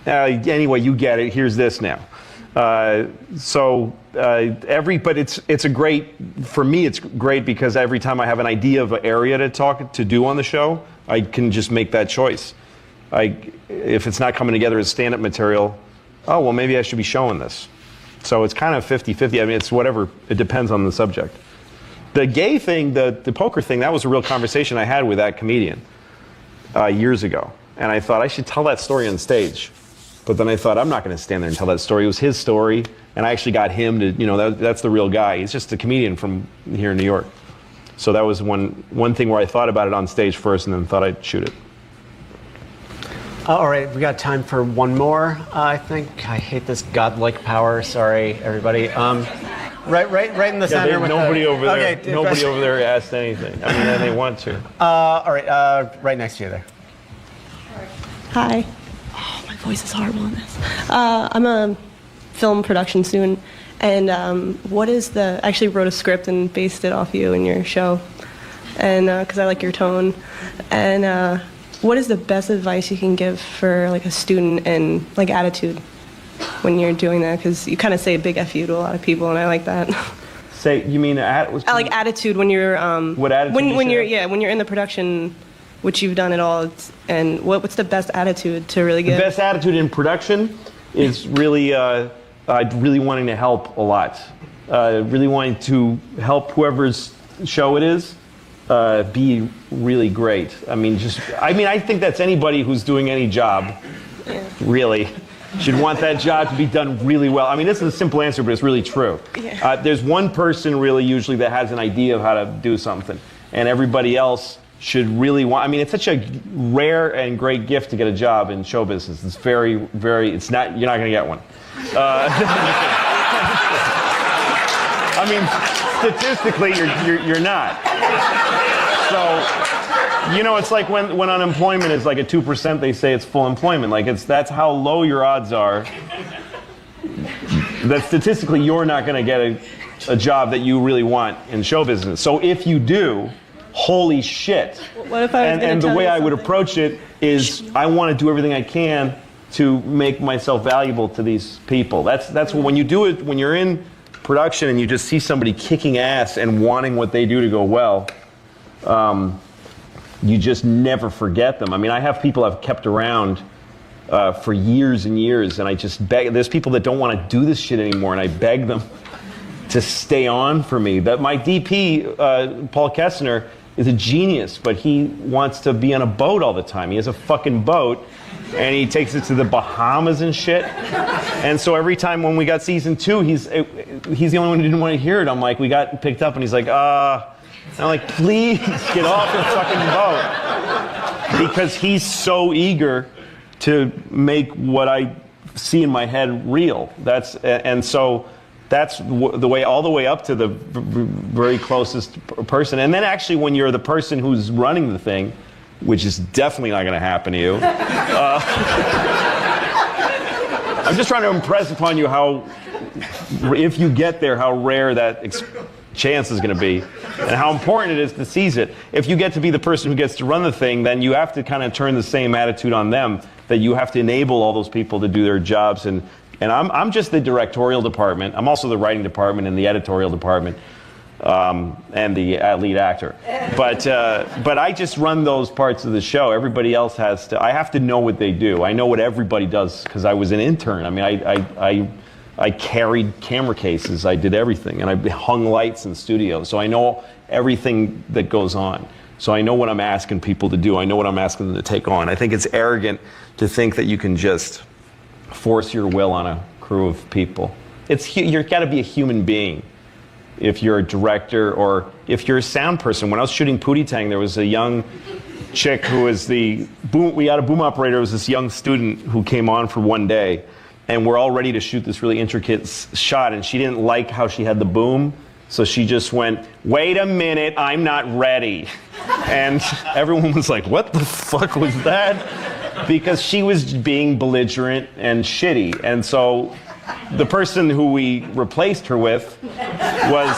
anyway, you get it, here's this now. But it's a great, for me it's great because every time I have an idea of an area to do on the show, I can just make that choice. If it's not coming together as stand-up material, oh, well, maybe I should be showing this. So it's kind of 50-50. I mean, it's whatever. It depends on the subject. The gay thing, the poker thing, that was a real conversation I had with that comedian years ago. And I thought I should tell that story on stage. But then I thought, I'm not going to stand there and tell that story. It was his story. And I actually got him to, that's the real guy. He's just a comedian from here in New York. So that was one thing where I thought about it on stage first and then thought I'd shoot it. All right, we got time for one more, I think. I hate this godlike power. Sorry, everybody. Right in the center. Nobody over there asked anything. I mean, they want to. All right, right next to you there. Hi. Oh, my voice is horrible in this. I'm a film production student, and I actually wrote a script and based it off you and your show, and because I like your tone, and. What is the best advice you can give for like a student and like attitude when you're doing that? Because you kind of say a big F you to a lot of people, and I like that. You mean I like attitude when you're what attitude? When you're in the production, which you've done it all. And what's the best attitude to really give? The best attitude in production is really really wanting to help a lot, really wanting to help whoever's show it is. Be really great. I think that's anybody who's doing any job, really, should want that job to be done really well. I mean, this is a simple answer, but it's really true. Yeah. There's one person really usually that has an idea of how to do something, and everybody else should really want. I mean, it's such a rare and great gift to get a job in show business. It's very, very. It's not. You're not going to get one. I mean, statistically, you're not. So, it's like when unemployment is like at 2%, they say it's full employment. That's how low your odds are. That statistically, you're not going to get a job that you really want in show business. So if you do, holy shit. What if I was and the way I would approach it is, I want to do everything I can to make myself valuable to these people. That's when you do it, when you're in production and you just see somebody kicking ass and wanting what they do to go well. You just never forget them. I mean, I have people I've kept around for years and years, and I just beg. There's people that don't want to do this shit anymore, and I beg them to stay on for me. That my DP, Paul Kessner, is a genius, but he wants to be on a boat all the time. He has a fucking boat, and he takes it to the Bahamas and shit. And so every time when we got season 2, he's the only one who didn't want to hear it. I'm like, we got picked up, and he's like, I'm like, please get off the fucking boat. Because he's so eager to make what I see in my head real. So that's the way, all the way up to the very closest person. And then actually when you're the person who's running the thing, which is definitely not going to happen to you. I'm just trying to impress upon you how, if you get there, how rare that chance is going to be, and how important it is to seize it. If you get to be the person who gets to run the thing, then you have to kind of turn the same attitude on them, that you have to enable all those people to do their jobs. And I'm just the directorial department. I'm also the writing department and the editorial department, and the lead actor. But I just run those parts of the show. Everybody else has to. I have to know what they do. I know what everybody does because I was an intern. I mean, I carried camera cases. I did everything, and I hung lights in studios. So I know everything that goes on. So I know what I'm asking people to do. I know what I'm asking them to take on. I think it's arrogant to think that you can just force your will on a crew of people. You've got to be a human being. If you're a director or if you're a sound person. When I was shooting Pootie Tang, there was a young chick who was we had a boom operator. It was this young student who came on for one day. and we're all ready to shoot this really intricate shot, and she didn't like how she had the boom, so she just went, "Wait a minute, I'm not ready." And everyone was like, "What the fuck was that?" Because she was being belligerent and shitty. And so the person who we replaced her with was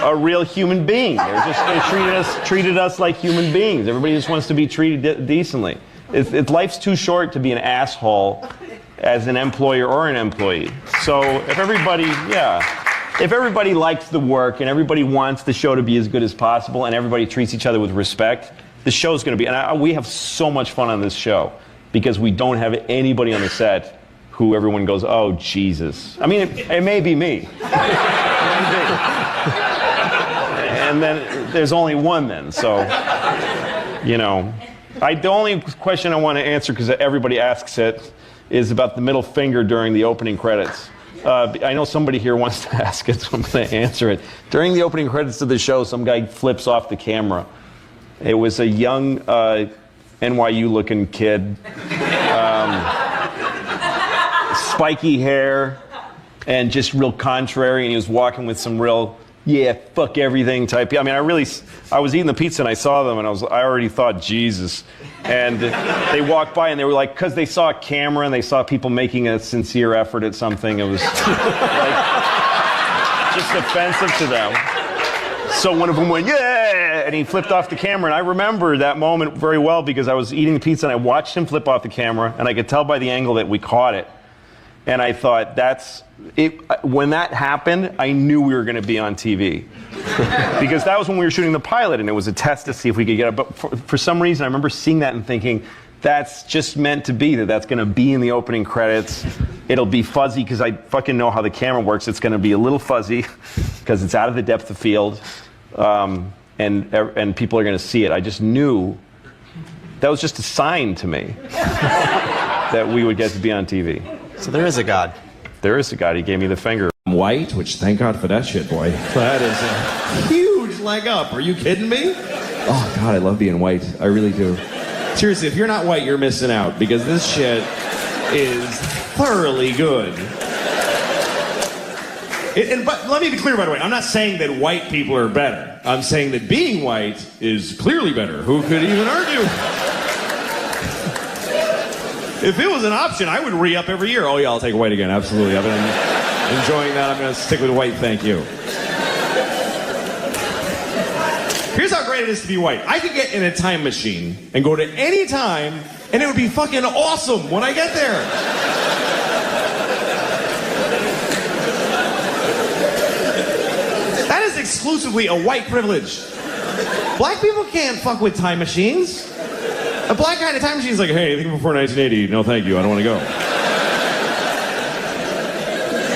a real human being. They treated us like human beings. Everybody just wants to be treated decently. Life's too short to be an asshole as an employer or an employee. So if everybody likes the work and everybody wants the show to be as good as possible and everybody treats each other with respect, the show's going to be, and we have so much fun on this show because we don't have anybody on the set who everyone goes, "Oh, Jesus." I mean, it may be me. And then there's only one then, so, you know. The only question I want to answer, because everybody asks it, is about the middle finger during the opening credits. I know somebody here wants to ask it, so I'm going to answer it. During the opening credits of the show, some guy flips off the camera. It was a young NYU-looking kid, spiky hair, and just real contrary, and he was walking with some real, yeah, fuck everything type. I mean, I was eating the pizza and I saw them, and I already thought, Jesus. And they walked by and they were like, because they saw a camera and they saw people making a sincere effort at something, it was like, just offensive to them. So one of them went, "Yeah!" And he flipped off the camera. And I remember that moment very well because I was eating the pizza and I watched him flip off the camera, and I could tell by the angle that we caught it. And I thought, that's it. When that happened, I knew we were going to be on TV. Because that was when we were shooting the pilot, and it was a test to see if we could get it. But for some reason, I remember seeing that and thinking, that's just meant to be, that's going to be in the opening credits. It'll be fuzzy because I fucking know how the camera works. It's going to be a little fuzzy because it's out of the depth of field. And people are going to see it. I just knew that was just a sign to me that we would get to be on TV. So there is a God. There is a God. He gave me the finger. I'm white, which thank God for that shit, boy. That is a huge leg up. Are you kidding me? Oh, God, I love being white. I really do. Seriously, if you're not white, you're missing out because this shit is thoroughly good. But let me be clear, by the way. I'm not saying that white people are better. I'm saying that being white is clearly better. Who could even argue? If it was an option, I would re-up every year. Oh, yeah, I'll take white again. Absolutely. I've been enjoying that. I'm going to stick with white. Thank you. Here's how great it is to be white. I could get in a time machine and go to any time, and it would be fucking awesome when I get there. That is exclusively a white privilege. Black people can't fuck with time machines. A black guy in a time machine is like, "Hey, anything before 1980? No, thank you. I don't want to go."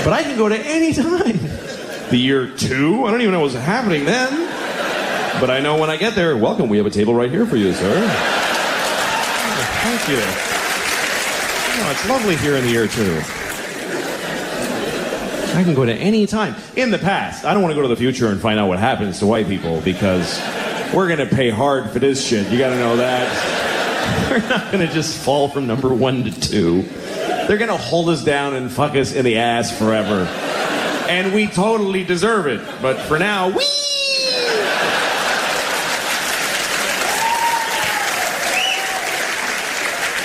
But I can go to any time. The year 2? I don't even know what's happening then. But I know when I get there, welcome, we have a table right here for you, sir. Thank you. Oh, it's lovely here in the year 2. I can go to any time. In the past. I don't want to go to the future and find out what happens to white people because we're going to pay hard for this shit. You got to know that. We're not going to just fall from number 1 to 2. They're going to hold us down and fuck us in the ass forever. And we totally deserve it. But for now, whee!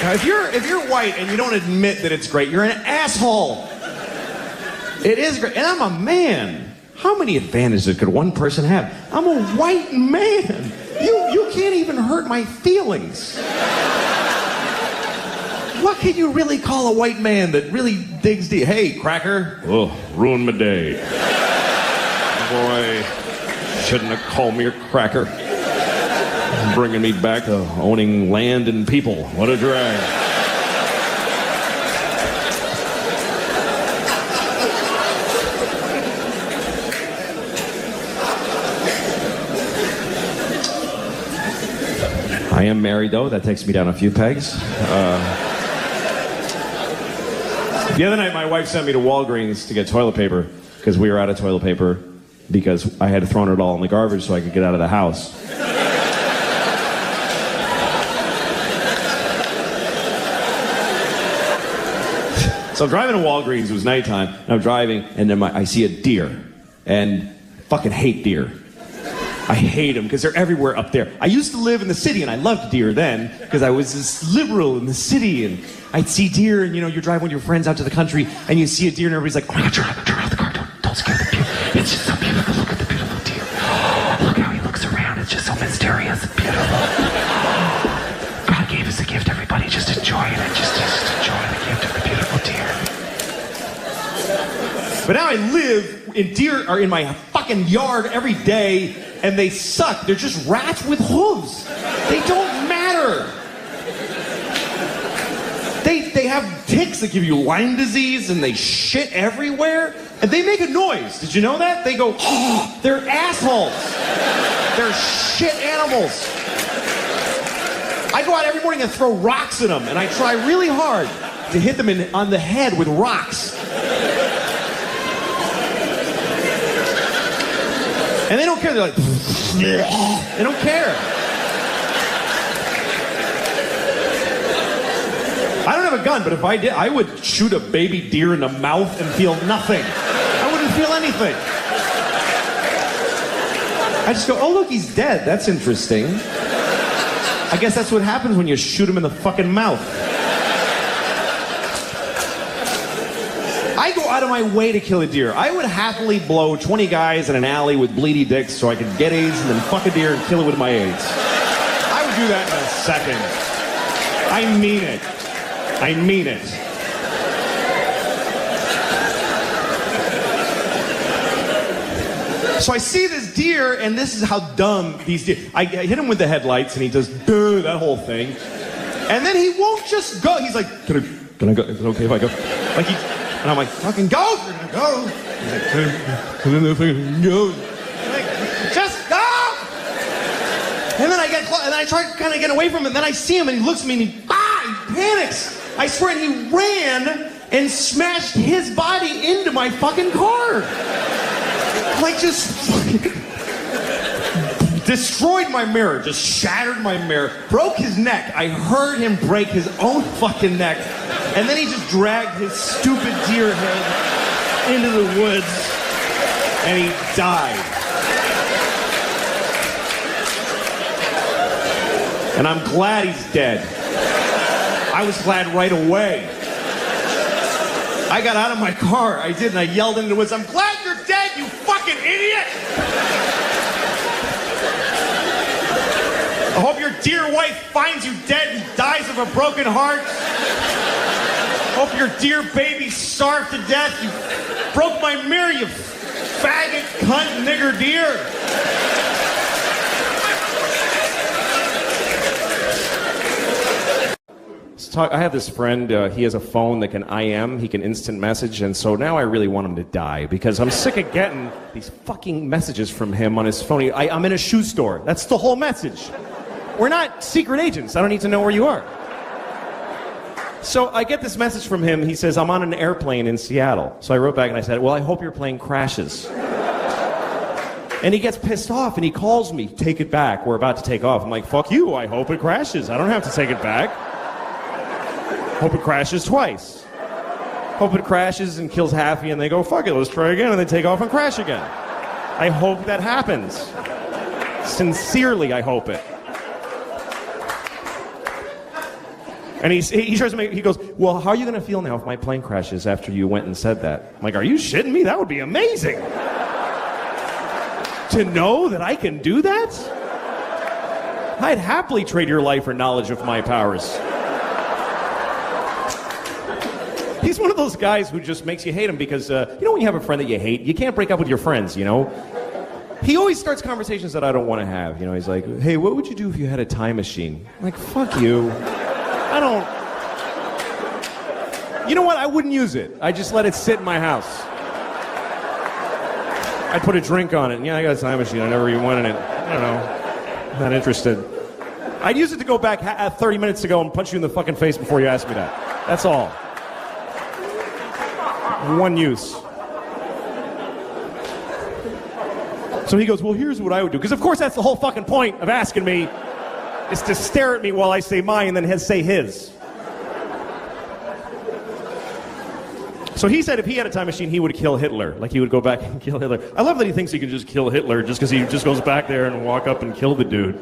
Now, if you're white and you don't admit that it's great, you're an asshole. It is great. And I'm a man. How many advantages could one person have? I'm a white man. You can't even hurt my feelings. What can you really call a white man that really digs deep? Hey, cracker. Oh, ruined my day. Boy, shouldn't have called me a cracker. Bringing me back to owning land and people. What a drag. I am married, though. That takes me down a few pegs. The other night, my wife sent me to Walgreens to get toilet paper because we were out of toilet paper because I had thrown it all in the garbage so I could get out of the house. So I'm driving to Walgreens, it was nighttime, and I'm driving, and then I see a deer. And I fucking hate deer. I hate them because they're everywhere up there. I used to live in the city, and I loved deer then because I was this liberal in the city, and I'd see deer, and you're driving with your friends out to the country, and you see a deer, and everybody's like, oh my God, turn off the car, don't scare the deer. It's just so beautiful. Look at the beautiful deer. Look how he looks around. It's just so mysterious and beautiful. God gave us a gift, everybody. Just enjoy it. Just enjoy the gift of the beautiful deer. But now I live, and deer are in my fucking yard every day, and they suck. They're just rats with hooves. They don't matter. They have ticks that give you Lyme disease, and they shit everywhere, and they make a noise. Did you know that? They go, oh, they're assholes. They're shit animals. I go out every morning and throw rocks at them, and I try really hard to hit them on the head with rocks. And they don't care. They're like, they don't care. I don't have a gun, but if I did, I would shoot a baby deer in the mouth and feel nothing. I wouldn't feel anything. I just go, oh, look, he's dead. That's interesting. I guess that's what happens when you shoot him in the fucking mouth. I go out of my way to kill a deer. I would happily blow 20 guys in an alley with bleedy dicks so I could get AIDS and then fuck a deer and kill it with my AIDS. I would do that in a second. I mean it. I mean it. So I see this deer, and this is how dumb these deer... I hit him with the headlights, and he does that whole thing. And then he won't just go. He's like, can I go? Is it okay if I go? Like he... And I'm like, fucking go! You're gonna go! He's like, fucking go! I'm like, just go! And then I get close, and I try to kind of get away from him, and then I see him, and he looks at me, and he panics. I swear, and he ran and smashed his body into my fucking car. Like, just fucking destroyed my mirror, just shattered my mirror, broke his neck. I heard him break his own fucking neck. And then he just dragged his stupid deer head into the woods, and he died. And I'm glad he's dead. I was glad right away. I got out of my car, I did, and I yelled into the woods, I'm glad you're dead, you fucking idiot! I hope your dear wife finds you dead and dies of a broken heart. Hope your dear baby starved to death. You broke my mirror, you faggot, cunt, nigger deer. I have this friend, he has a phone that can IM, he can instant message, and so now I really want him to die because I'm sick of getting these fucking messages from him on his phone. I'm in a shoe store. That's the whole message. We're not secret agents. I don't need to know where you are. So I get this message from him. He says, I'm on an airplane in Seattle. So I wrote back and I said, well, I hope your plane crashes. And he gets pissed off and he calls me, take it back. We're about to take off. I'm like, fuck you. I hope it crashes. I don't have to take it back. Hope it crashes twice. Hope it crashes and kills Happy and they go, fuck it, let's try again. And they take off and crash again. I hope that happens. Sincerely, I hope it. And he tries to make, he goes, well, how are you going to feel now if my plane crashes after you went and said that? I'm like, are you shitting me? That would be amazing. To know that I can do that? I'd happily trade your life for knowledge of my powers. He's one of those guys who just makes you hate him because, you know when you have a friend that you hate, you can't break up with your friends, you know? He always starts conversations that I don't want to have. You know, he's like, hey, what would you do if you had a time machine? I'm like, fuck you. I don't... You know what? I wouldn't use it. I just let it sit in my house. I'd put a drink on it. And yeah, I got a time machine. I never even wanted it. I don't know. Not interested. I'd use it to go back 30 minutes ago and punch you in the fucking face before you asked me that. That's all. One use. So he goes, well, here's what I would do. Because of course that's the whole fucking point of asking me, is to stare at me while I say mine and then say his. So he said if he had a time machine, he would kill Hitler. Like he would go back and kill Hitler. I love that he thinks he can just kill Hitler just because he just goes back there and walk up and kill the dude.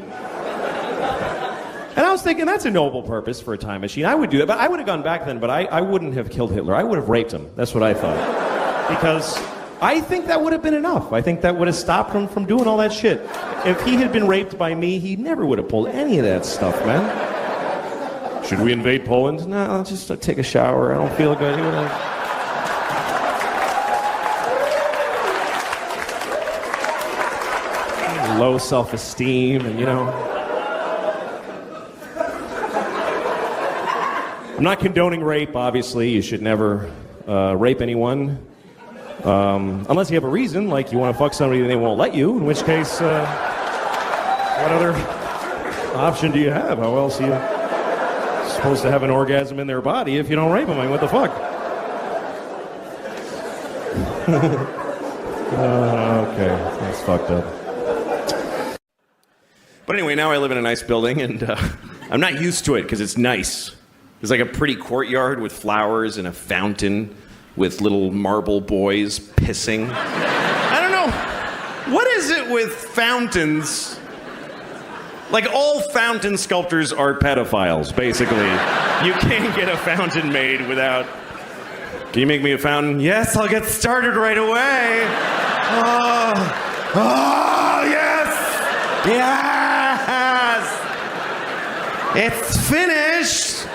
And I was thinking, that's a noble purpose for a time machine. I would do that, but I would have gone back then, but I wouldn't have killed Hitler. I would have raped him. That's what I thought. Because I think that would have been enough. I think that would have stopped him from doing all that shit. If he had been raped by me, he never would have pulled any of that stuff, man. Should we invade Poland? No, I'll just take a shower. I don't feel good. He would have... Low self-esteem, and I'm not condoning rape, obviously. You should never rape anyone. Unless you have a reason, like you want to fuck somebody and they won't let you, in which case, what other option do you have? How else are you supposed to have an orgasm in their body if you don't rape them? I mean, what the fuck? Okay, that's fucked up. But anyway, now I live in a nice building, and I'm not used to it because it's nice. There's like a pretty courtyard with flowers and a fountain with little marble boys pissing. I don't know. What is it with fountains? Like, all fountain sculptors are pedophiles, basically. You can't get a fountain made without... Can you make me a fountain? Yes, I'll get started right away. Oh, yes! Yes! It's finished!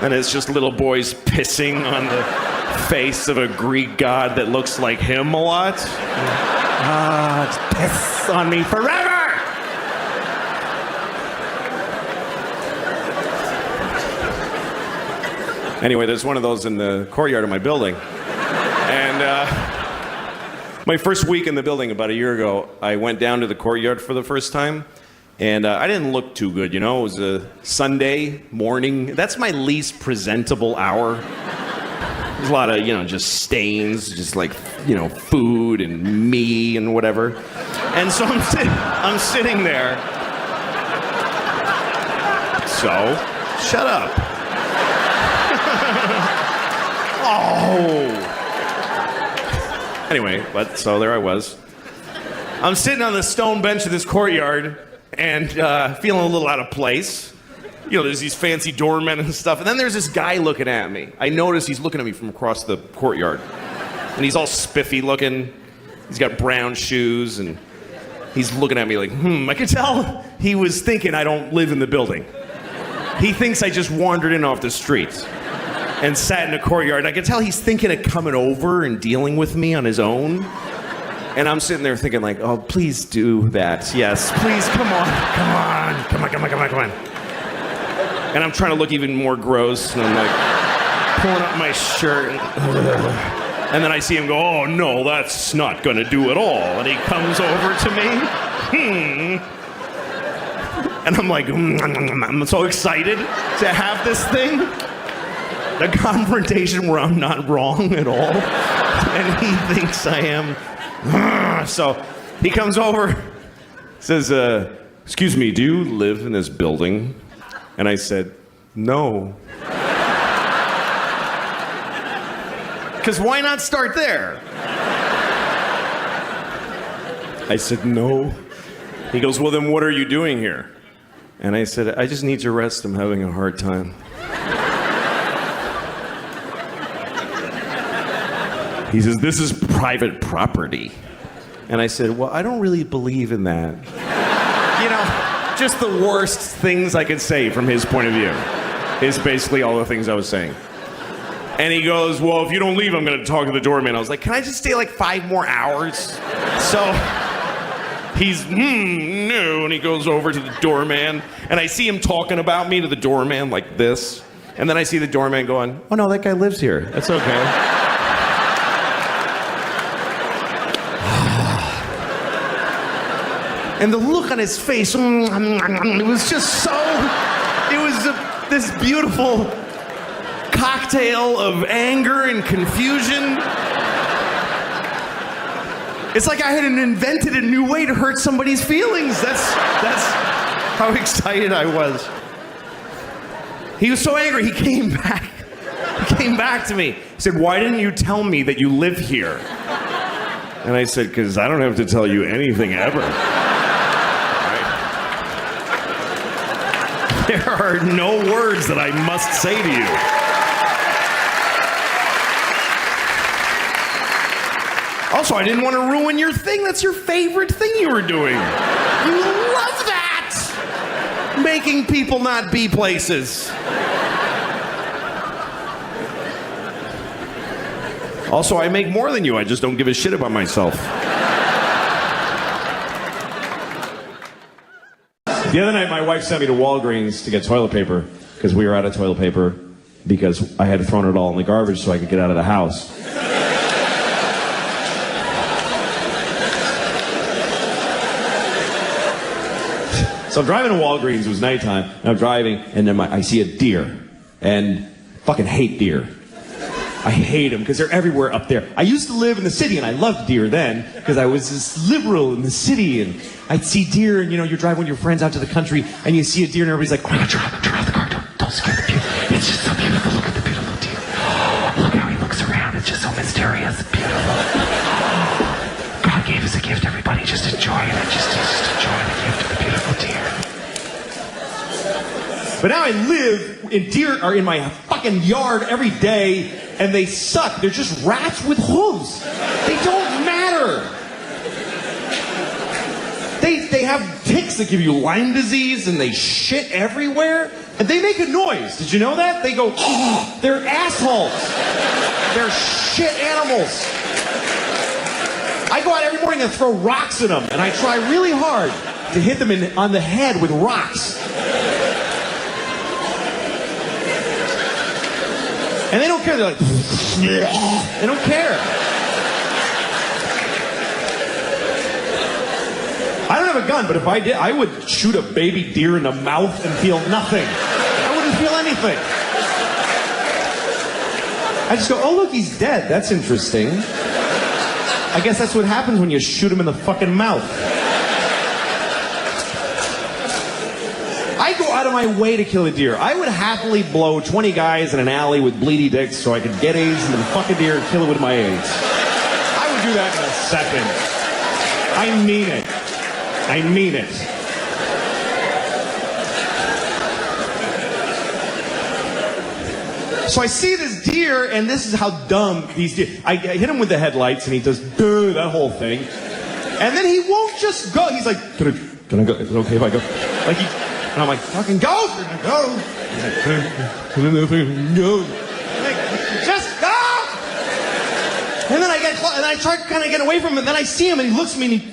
And it's just little boys pissing on the face of a Greek god that looks like him a lot. It's piss on me forever! Anyway, there's one of those in the courtyard of my building. And my first week in the building about a year ago, I went down to the courtyard for the first time. And I didn't look too good, It was a Sunday morning. That's my least presentable hour. There's a lot of, just stains, just like, food and me and whatever. And so I'm sitting there. So, shut up. Oh. Anyway, so there I was. I'm sitting on the stone bench of this courtyard and feeling a little out of place. There's these fancy doormen and stuff. And then there's this guy looking at me. I notice he's looking at me from across the courtyard. And he's all spiffy looking. He's got brown shoes, and he's looking at me like, I could tell he was thinking I don't live in the building. He thinks I just wandered in off the street and sat in the courtyard. I could tell he's thinking of coming over and dealing with me on his own. And I'm sitting there thinking like, oh, please do that. Yes, please, come on. And I'm trying to look even more gross, and I'm like pulling up my shirt. And then I see him go, oh, no, that's not going to do at all. And he comes over to me. And I'm like, I'm so excited to have this thing. The confrontation where I'm not wrong at all. And he thinks I am. So he comes over, says, excuse me, do you live in this building? And I said, no. Because why not start there? I said, no. He goes, well, then what are you doing here? And I said, I just need your rest. I'm having a hard time. He says, this is private property. And I said, well, I don't really believe in that. Just the worst things I could say from his point of view is basically all the things I was saying. And he goes, well, if you don't leave, I'm going to talk to the doorman. I was like, can I just stay like 5 more hours? So he's, no. And he goes over to the doorman. And I see him talking about me to the doorman like this. And then I see the doorman going, oh, no, that guy lives here. That's okay. And the look on his face, it was just so, it was this beautiful cocktail of anger and confusion. It's like I had invented a new way to hurt somebody's feelings. That's how excited I was. He was so angry, he came back. came back to me. He said, "Why didn't you tell me that you live here?" And I said, "Because I don't have to tell you anything ever." Right? There are no words that I must say to you. Also, I didn't want to ruin your thing. That's your favorite thing you were doing. You love that. Making people not be places. Also, I make more than you. I just don't give a shit about myself. The other night, my wife sent me to Walgreens to get toilet paper because we were out of toilet paper because I had thrown it all in the garbage so I could get out of the house. So I'm driving to Walgreens, it was nighttime, and I'm driving, and then I see a deer, and fucking hate deer. I hate them, because they're everywhere up there. I used to live in the city, and I loved deer then, because I was this liberal in the city, and I'd see deer, and you drive with your friends out to the country, and you see a deer, and everybody's like, "Oh my God, turn off the car, don't scare the deer. It's just so beautiful, look at the beautiful deer. Look how he looks around, it's just so mysterious, beautiful. God gave us a gift, everybody, just enjoy it, just enjoy the gift of the beautiful deer." But now I live, and deer are in my fucking yard every day, and they suck. They're just rats with hooves. They don't matter. They have ticks that give you Lyme disease, and they shit everywhere, and they make a noise. Did you know that? They go, oh, they're assholes. They're shit animals. I go out every morning and throw rocks at them, and I try really hard to hit them on the head with rocks. And they don't care. They're like, they don't care. I don't have a gun, but if I did, I would shoot a baby deer in the mouth and feel nothing. I wouldn't feel anything. I just go, oh, look, he's dead. That's interesting. I guess that's what happens when you shoot him in the fucking mouth. I go out of my way to kill a deer. I would happily blow 20 guys in an alley with bleedy dicks so I could get AIDS and then fuck a deer and kill it with my AIDS. I would do that in a second. I mean it. I mean it. So I see this deer, and this is how dumb these deer. I hit him with the headlights, and he does that whole thing, and then he won't just go. He's like, "Can I go? Is it okay if I go?" Like and I'm like, "Fucking go! Go!" He's like, "Go! Like, just go!" And then I get close, and I try to kind of get away from him, and then I see him, and he looks at me, and he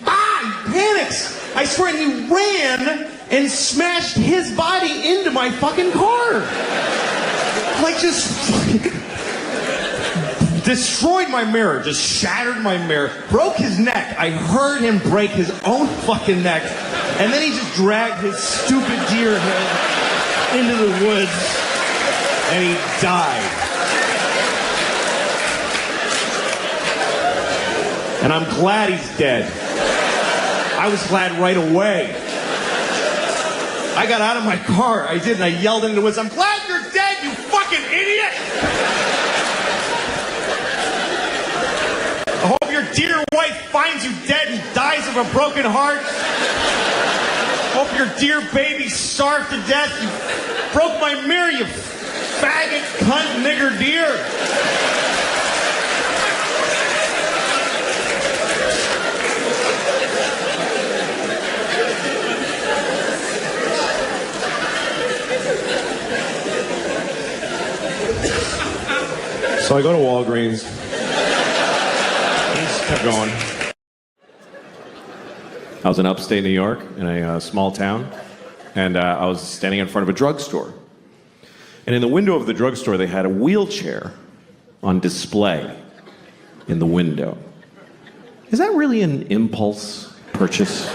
panics. I swear, and he ran and smashed his body into my fucking car. Like, just destroyed my mirror, just shattered my mirror, broke his neck. I heard him break his own fucking neck, and then he just dragged his stupid deer head into the woods, and he died. And I'm glad he's dead. I was glad right away. I got out of my car, I did, and I yelled into the woods, "I'm glad you're dead, you fucking idiot!" I hope your dear wife finds you dead and dies of a broken heart. Hope your dear baby starved to death. You broke my mirror, you faggot, cunt, nigger deer. So I go to Walgreens. He just kept going. I was in upstate New York in a small town, and I was standing in front of a drugstore. And in the window of the drugstore, they had a wheelchair on display in the window. Is that really an impulse purchase?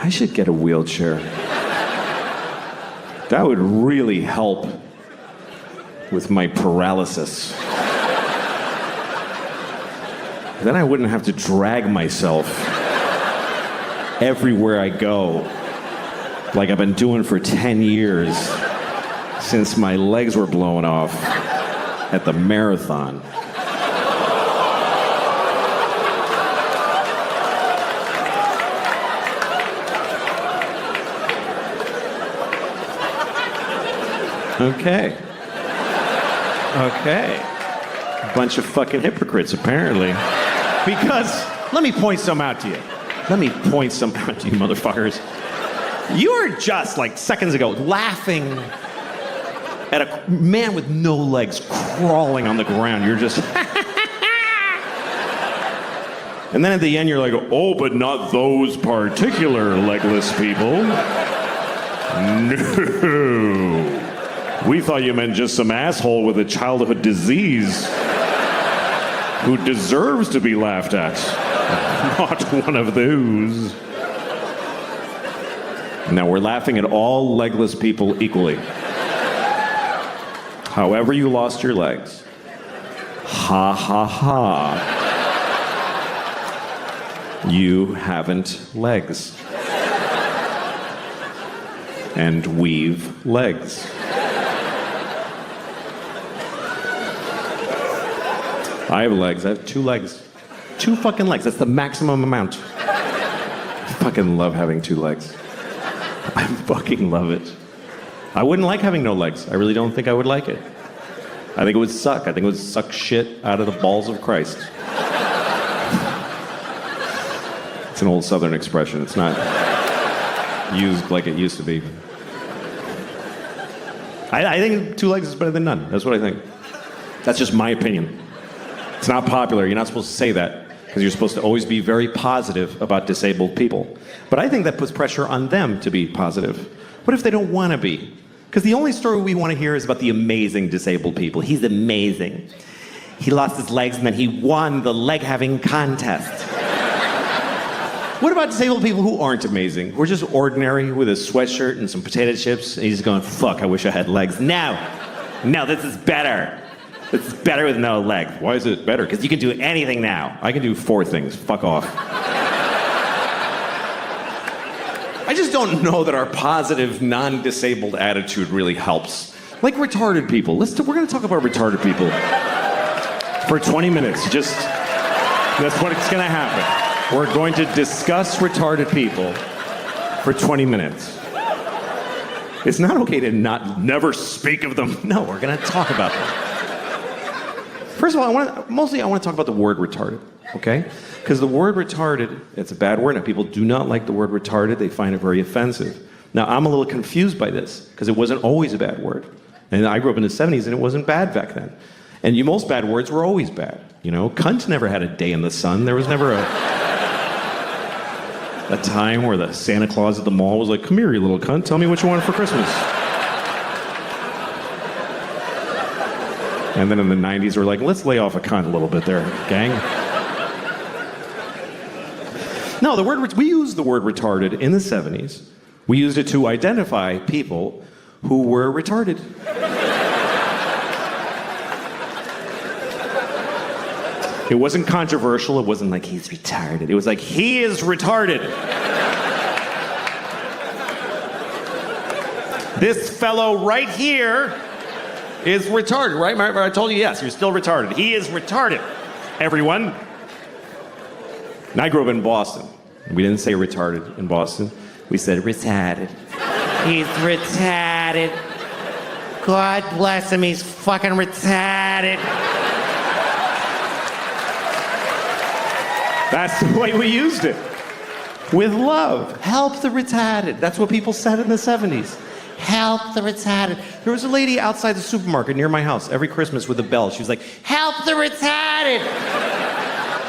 I should get a wheelchair. That would really help with my paralysis. Then I wouldn't have to drag myself everywhere I go. like I've been doing for 10 years since my legs were blown off at the marathon. Okay. Bunch of fucking hypocrites, apparently. Because, let me point some out to you. Motherfuckers. You were just, like, seconds ago, laughing at a man with no legs crawling on the ground. You're just... And then at the end, you're like, oh, but not those particular legless people. No. We thought you meant just some asshole with a childhood disease who deserves to be laughed at. Not one of those. Now, we're laughing at all legless people equally. However you lost your legs. Ha ha ha. You haven't legs. And we've legs. I have legs. I have 2 legs. 2 fucking legs. That's the maximum amount. I fucking love having 2 legs. I fucking love it. I wouldn't like having no legs. I really don't think I would like it. I think it would suck. I think it would suck shit out of the balls of Christ. It's an old Southern expression. It's not used like it used to be. I think 2 legs is better than none. That's what I think. That's just my opinion. It's not popular. You're not supposed to say that because you're supposed to always be very positive about disabled people. But I think that puts pressure on them to be positive. What if they don't want to be? Because the only story we want to hear is about the amazing disabled people. He's amazing. He lost his legs and then he won the leg-having contest. What about disabled people who aren't amazing? Who are just ordinary with a sweatshirt and some potato chips and he's just going, fuck, I wish I had legs. No, this is better. It's better with no legs. Why is it better? Because you can do anything now. I can do 4 things. Fuck off. I just don't know that our positive, non-disabled attitude really helps. Like retarded people. We're going to talk about retarded people for 20 minutes. That's what's going to happen. We're going to discuss retarded people for 20 minutes. It's not okay to never speak of them. No, we're going to talk about them. First of all, I want to talk about the word retarded, okay? Because the word retarded, it's a bad word, and people do not like the word retarded. They find it very offensive. Now, I'm a little confused by this, because it wasn't always a bad word. And I grew up in the 70s, and it wasn't bad back then. And most bad words were always bad. You know, cunt never had a day in the sun. There was never a time where the Santa Claus at the mall was like, come here, you little cunt, tell me what you want for Christmas. And then in the 90s, we're like, let's lay off a cunt a little bit there, gang. No, we used the word retarded in the 70s. We used it to identify people who were retarded. It wasn't controversial. It wasn't like, he's retarded. It was like, he is retarded. This fellow right here is retarded, right? I told you, yes, you're still retarded. He is retarded, everyone. And I grew up in Boston. We didn't say retarded in Boston. We said retarded. He's retarded. God bless him, he's fucking retarded. That's the way we used it. With love. Help the retarded. That's what people said in the 70s. Help the retarded. There was a lady outside the supermarket near my house every Christmas with a bell. She was like, help the retarded.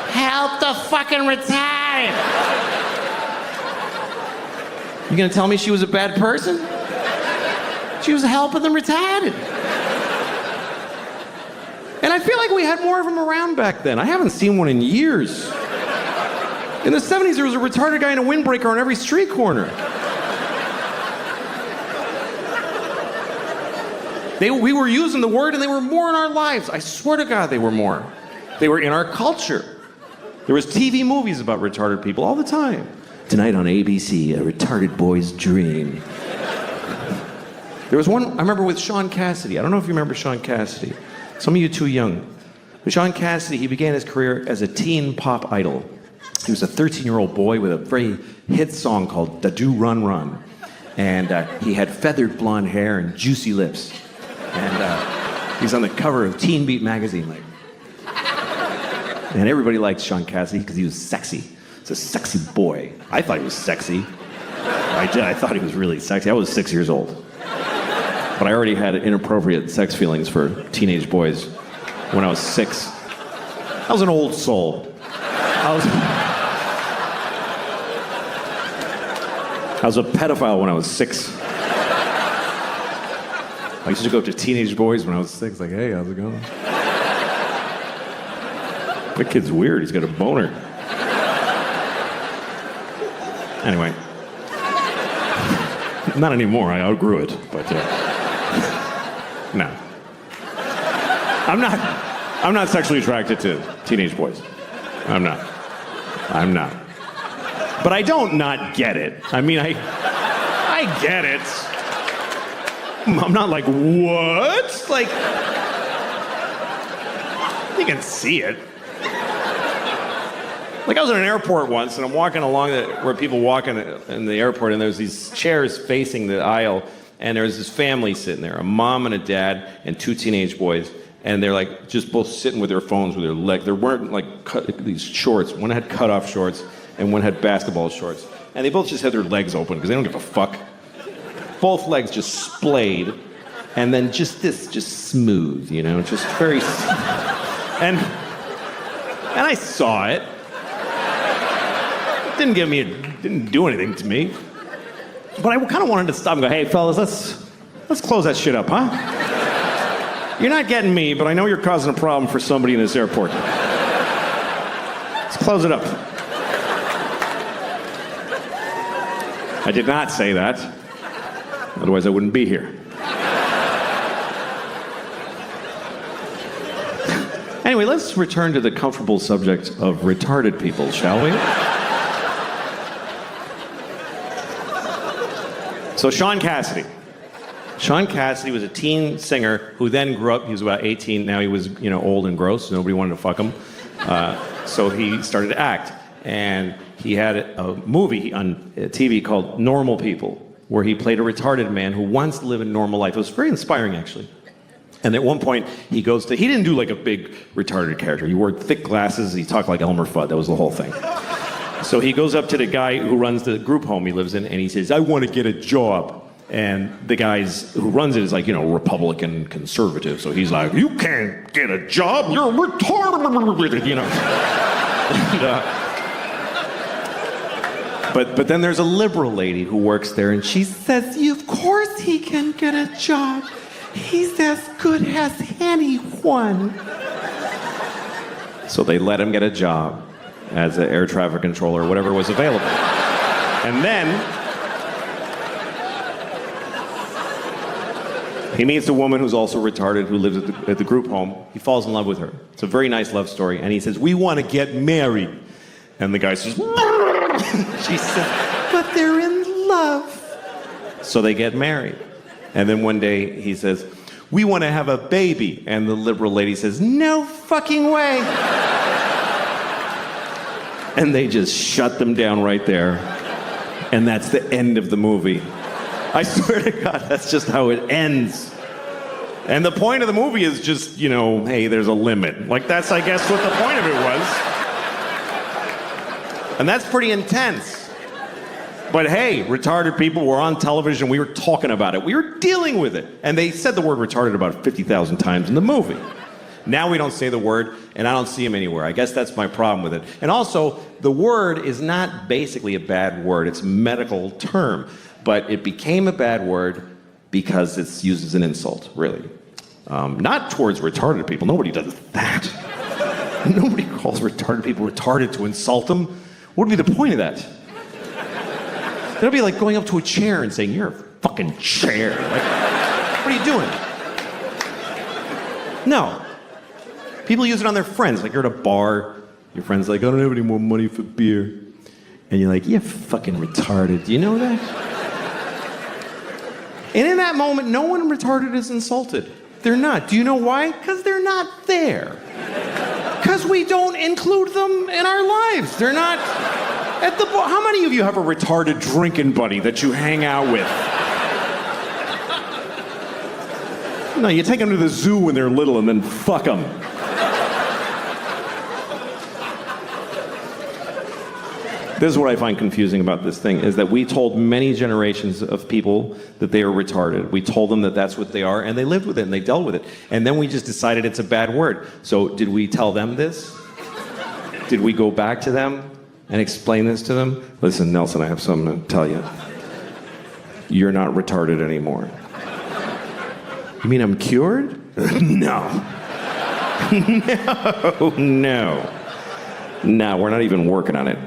Help the fucking retarded. You gonna tell me she was a bad person? She was helping the retarded. And I feel like we had more of them around back then. I haven't seen one in years. In the 70s, there was a retarded guy in a windbreaker on every street corner. We were using the word, and they were more in our lives. I swear to God, they were more. They were in our culture. There was TV movies about retarded people all the time. Tonight on ABC, a retarded boy's dream. There was one, I remember with Sean Cassidy. I don't know if you remember Sean Cassidy. Some of you too young. But Sean Cassidy, he began his career as a teen pop idol. He was a 13-year-old boy with a very hit song called Da Do Run Run. And he had feathered blonde hair and juicy lips. And he was on the cover of Teen Beat magazine. And everybody liked Sean Cassidy because he was sexy. He's a sexy boy. I thought he was sexy. I did. I thought he was really sexy. I was 6 years old. But I already had inappropriate sex feelings for teenage boys when I was 6. I was an old soul. I was a pedophile when I was 6. I used to go up to teenage boys when I was 6, like, hey, how's it going? That kid's weird, he's got a boner. Anyway. Not anymore, I outgrew it, but no. I'm not sexually attracted to teenage boys. I'm not. But I don't not get it. I mean, I get it. I'm not like, what? Like, you can see it. Like, I was at an airport once, and I'm walking along where people walk in the airport, and there's these chairs facing the aisle, and there's this family sitting there, a mom and a dad and 2 teenage boys, and they're like just both sitting with their phones with their legs. They're wearing like these shorts. One had cut-off shorts, and one had basketball shorts. And they both just had their legs open because they don't give a fuck. Both legs just splayed, and then just smooth, you know, just very. And I saw it. It didn't do anything to me. But I kind of wanted to stop and go, hey, fellas, let's close that shit up, huh? You're not getting me, but I know you're causing a problem for somebody in this airport. Let's close it up. I did not say that. Otherwise, I wouldn't be here. Anyway, let's return to the comfortable subject of retarded people, shall we? So Sean Cassidy. Sean Cassidy was a teen singer who then grew up. He was about 18. Now he was, old and gross. Nobody wanted to fuck him. So he started to act. And he had a movie on TV called Normal People, where he played a retarded man who wants to live a normal life. It was very inspiring, actually. And at one point, he didn't do like a big retarded character. He wore thick glasses. He talked like Elmer Fudd. That was the whole thing. So he goes up to the guy who runs the group home he lives in, and he says, I want to get a job. And the guys who runs it is like, Republican conservative. So he's like, you can't get a job. You're retarded, And, but then there's a liberal lady who works there, and she says, of course he can get a job. He's as good as anyone. So they let him get a job as an air traffic controller or whatever was available. And then he meets a woman who's also retarded who lives at the group home. He falls in love with her. It's a very nice love story. And he says, we want to get married. And the guy says, she says, but they're in love. So they get married. And then one day he says, we want to have a baby. And the liberal lady says, no fucking way. And they just shut them down right there. And that's the end of the movie. I swear to God, that's just how it ends. And the point of the movie is just, hey, there's a limit. Like, that's, I guess, what the point of it was. And that's pretty intense. But hey, retarded people were on television. We were talking about it. We were dealing with it. And they said the word retarded about 50,000 times in the movie. Now we don't say the word, and I don't see them anywhere. I guess that's my problem with it. And also, the word is not basically a bad word. It's a medical term. But it became a bad word because it's used as an insult, really. Not towards retarded people. Nobody does that. Nobody calls retarded people retarded to insult them. What would be the point of that? That'd be like going up to a chair and saying, you're a fucking chair. Like, what are you doing? No. People use it on their friends. Like, you're at a bar. Your friend's like, I don't have any more money for beer. And you're like, "You fucking retarded. Do you know that?" And in that moment, no one retarded is insulted. They're not. Do you know why? Because they're not there. Because we don't include them in our lives. They're not at the bar. How many of you have a retarded drinking buddy that you hang out with? No, you take them to the zoo when they're little and then fuck them. This is what I find confusing about this thing, is that we told many generations of people that they are retarded. We told them that that's what they are, and they lived with it, and they dealt with it. And then we just decided it's a bad word. So did we tell them this? Did we go back to them and explain this to them? Listen, Nelson, I have something to tell you. You're not retarded anymore. You mean I'm cured? No. No, we're not even working on it.